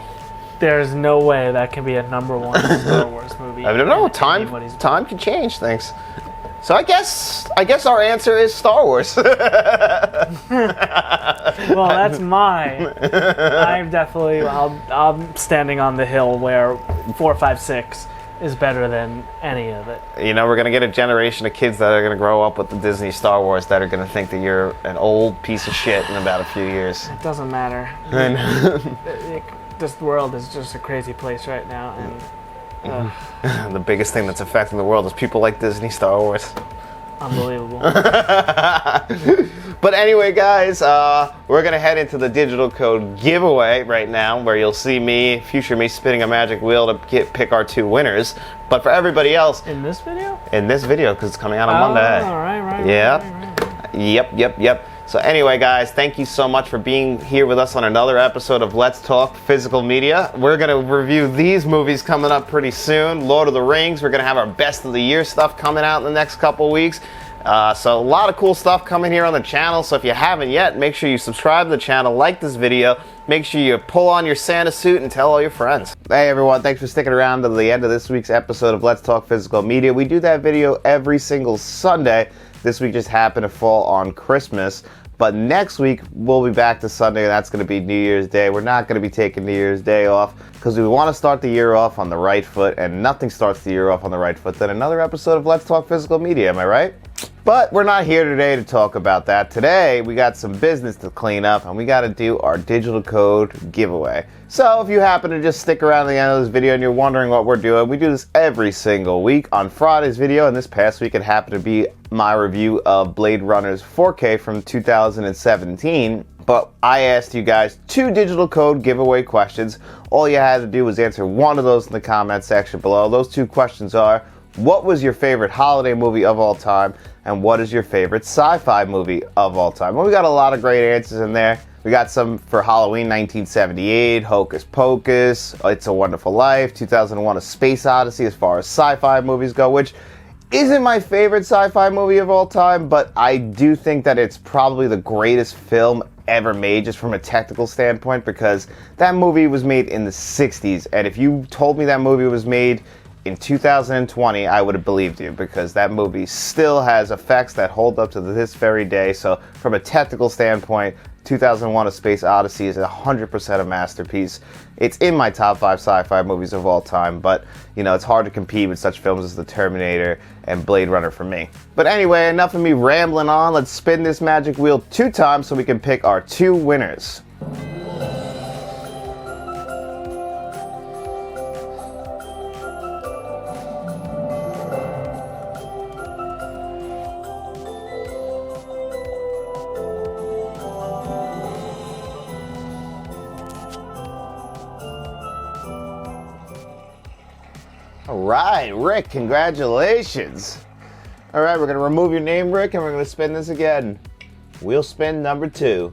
Speaker 2: There's no way that can be a number 1 Star Wars movie.
Speaker 1: I don't know.
Speaker 2: in anybody's
Speaker 1: Time can change things. So I guess our answer is Star Wars.
Speaker 2: Well, that's mine. I'm standing on the hill where 4, 5, 6 is better than any of it.
Speaker 1: You know, we're going to get a generation of kids that are going to grow up with the Disney Star Wars that are going to think that you're an old piece of shit in about a few years.
Speaker 2: It doesn't matter. This world is just a crazy place right now, and
Speaker 1: The biggest thing that's affecting the world is people like Disney Star Wars.
Speaker 2: unbelievable.
Speaker 1: But anyway, guys, we're going to head into the digital code giveaway right now, where you'll see future me, spinning a magic wheel to pick our 2 winners. But for everybody else,
Speaker 2: In this video?
Speaker 1: because it's coming out on Monday.
Speaker 2: All right.
Speaker 1: Yep. So anyway, guys, thank you so much for being here with us on another episode of Let's Talk Physical Media. We're going to review these movies coming up pretty soon. Lord of the Rings, we're going to have our best of the year stuff coming out in the next couple weeks. So a lot of cool stuff coming here on the channel. So if you haven't yet, make sure you subscribe to the channel, like this video, make sure you pull on your Santa suit and tell all your friends. Hey everyone, thanks for sticking around to the end of this week's episode of Let's Talk Physical Media. We do that video every single Sunday. This week just happened to fall on Christmas. But next week, we'll be back to Sunday, and that's going to be New Year's Day. We're not going to be taking New Year's Day off because we want to start the year off on the right foot, and nothing starts the year off on the right foot than another episode of Let's Talk Physical Media, am I right? But we're not here today to talk about that. Today, we got some business to clean up, and we got to do our digital code giveaway. So if you happen to just stick around to the end of this video and you're wondering what we're doing, we do this every single week. On Friday's video, and this past week it happened to be my review of Blade Runner's 4K from 2017. But I asked you guys 2 digital code giveaway questions. All you had to do was answer one of those in the comment section below. Those 2 questions are, what was your favorite holiday movie of all time? And what is your favorite sci-fi movie of all time? Well, we got a lot of great answers in there. We got some for Halloween 1978, Hocus Pocus, It's a Wonderful Life, 2001 A Space Odyssey as far as sci-fi movies go, which isn't my favorite sci-fi movie of all time, but I do think that it's probably the greatest film ever made, just from a technical standpoint, because that movie was made in the 60s, and if you told me that movie was made in 2020, I would have believed you, because that movie still has effects that hold up to this very day. So from a technical standpoint, 2001 A Space Odyssey is 100% a masterpiece. It's in my top 5 sci-fi movies of all time, but you know, it's hard to compete with such films as The Terminator and Blade Runner for me. But anyway, enough of me rambling on. Let's spin this magic wheel 2 times so we can pick our 2 winners. All right, Rick, congratulations. All right, we're going to remove your name, Rick, and we're going to spin this again. Wheel spin number 2.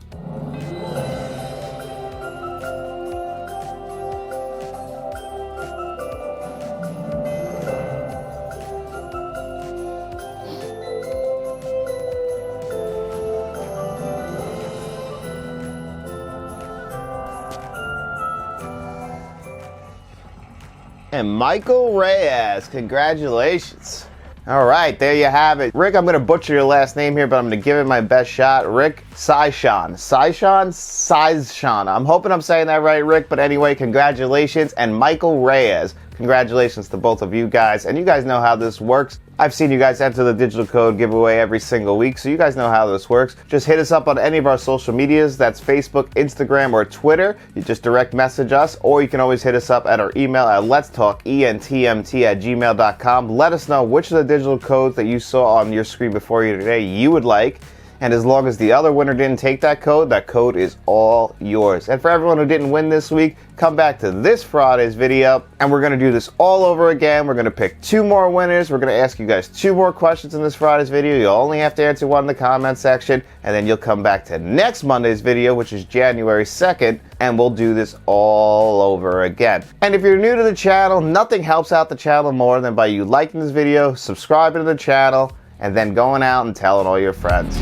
Speaker 1: and Michael Reyes. Congratulations. All right, there you have it. Rick, I'm going to butcher your last name here, but I'm going to give it my best shot. Rick Syshawn. Syshawn? I'm hoping I'm saying that right, Rick, but anyway, congratulations. And Michael Reyes, congratulations to both of you guys. And you guys know how this works. I've seen you guys enter the digital code giveaway every single week, so you guys know how this works. Just hit us up on any of our social medias. That's Facebook, Instagram, or Twitter. You just direct message us, or you can always hit us up at our email at letstalkentmt@gmail.com. Let us know which of the digital codes that you saw on your screen before you today you would like. And as long as the other winner didn't take that code is all yours. And for everyone who didn't win this week, come back to this Friday's video, and we're going to do this all over again. We're going to pick 2 more winners. We're going to ask you guys 2 more questions in this Friday's video. You'll only have to answer one in the comment section, and then you'll come back to next Monday's video, which is January 2nd, and we'll do this all over again. And if you're new to the channel, nothing helps out the channel more than by you liking this video, subscribing to the channel, and then going out and telling all your friends.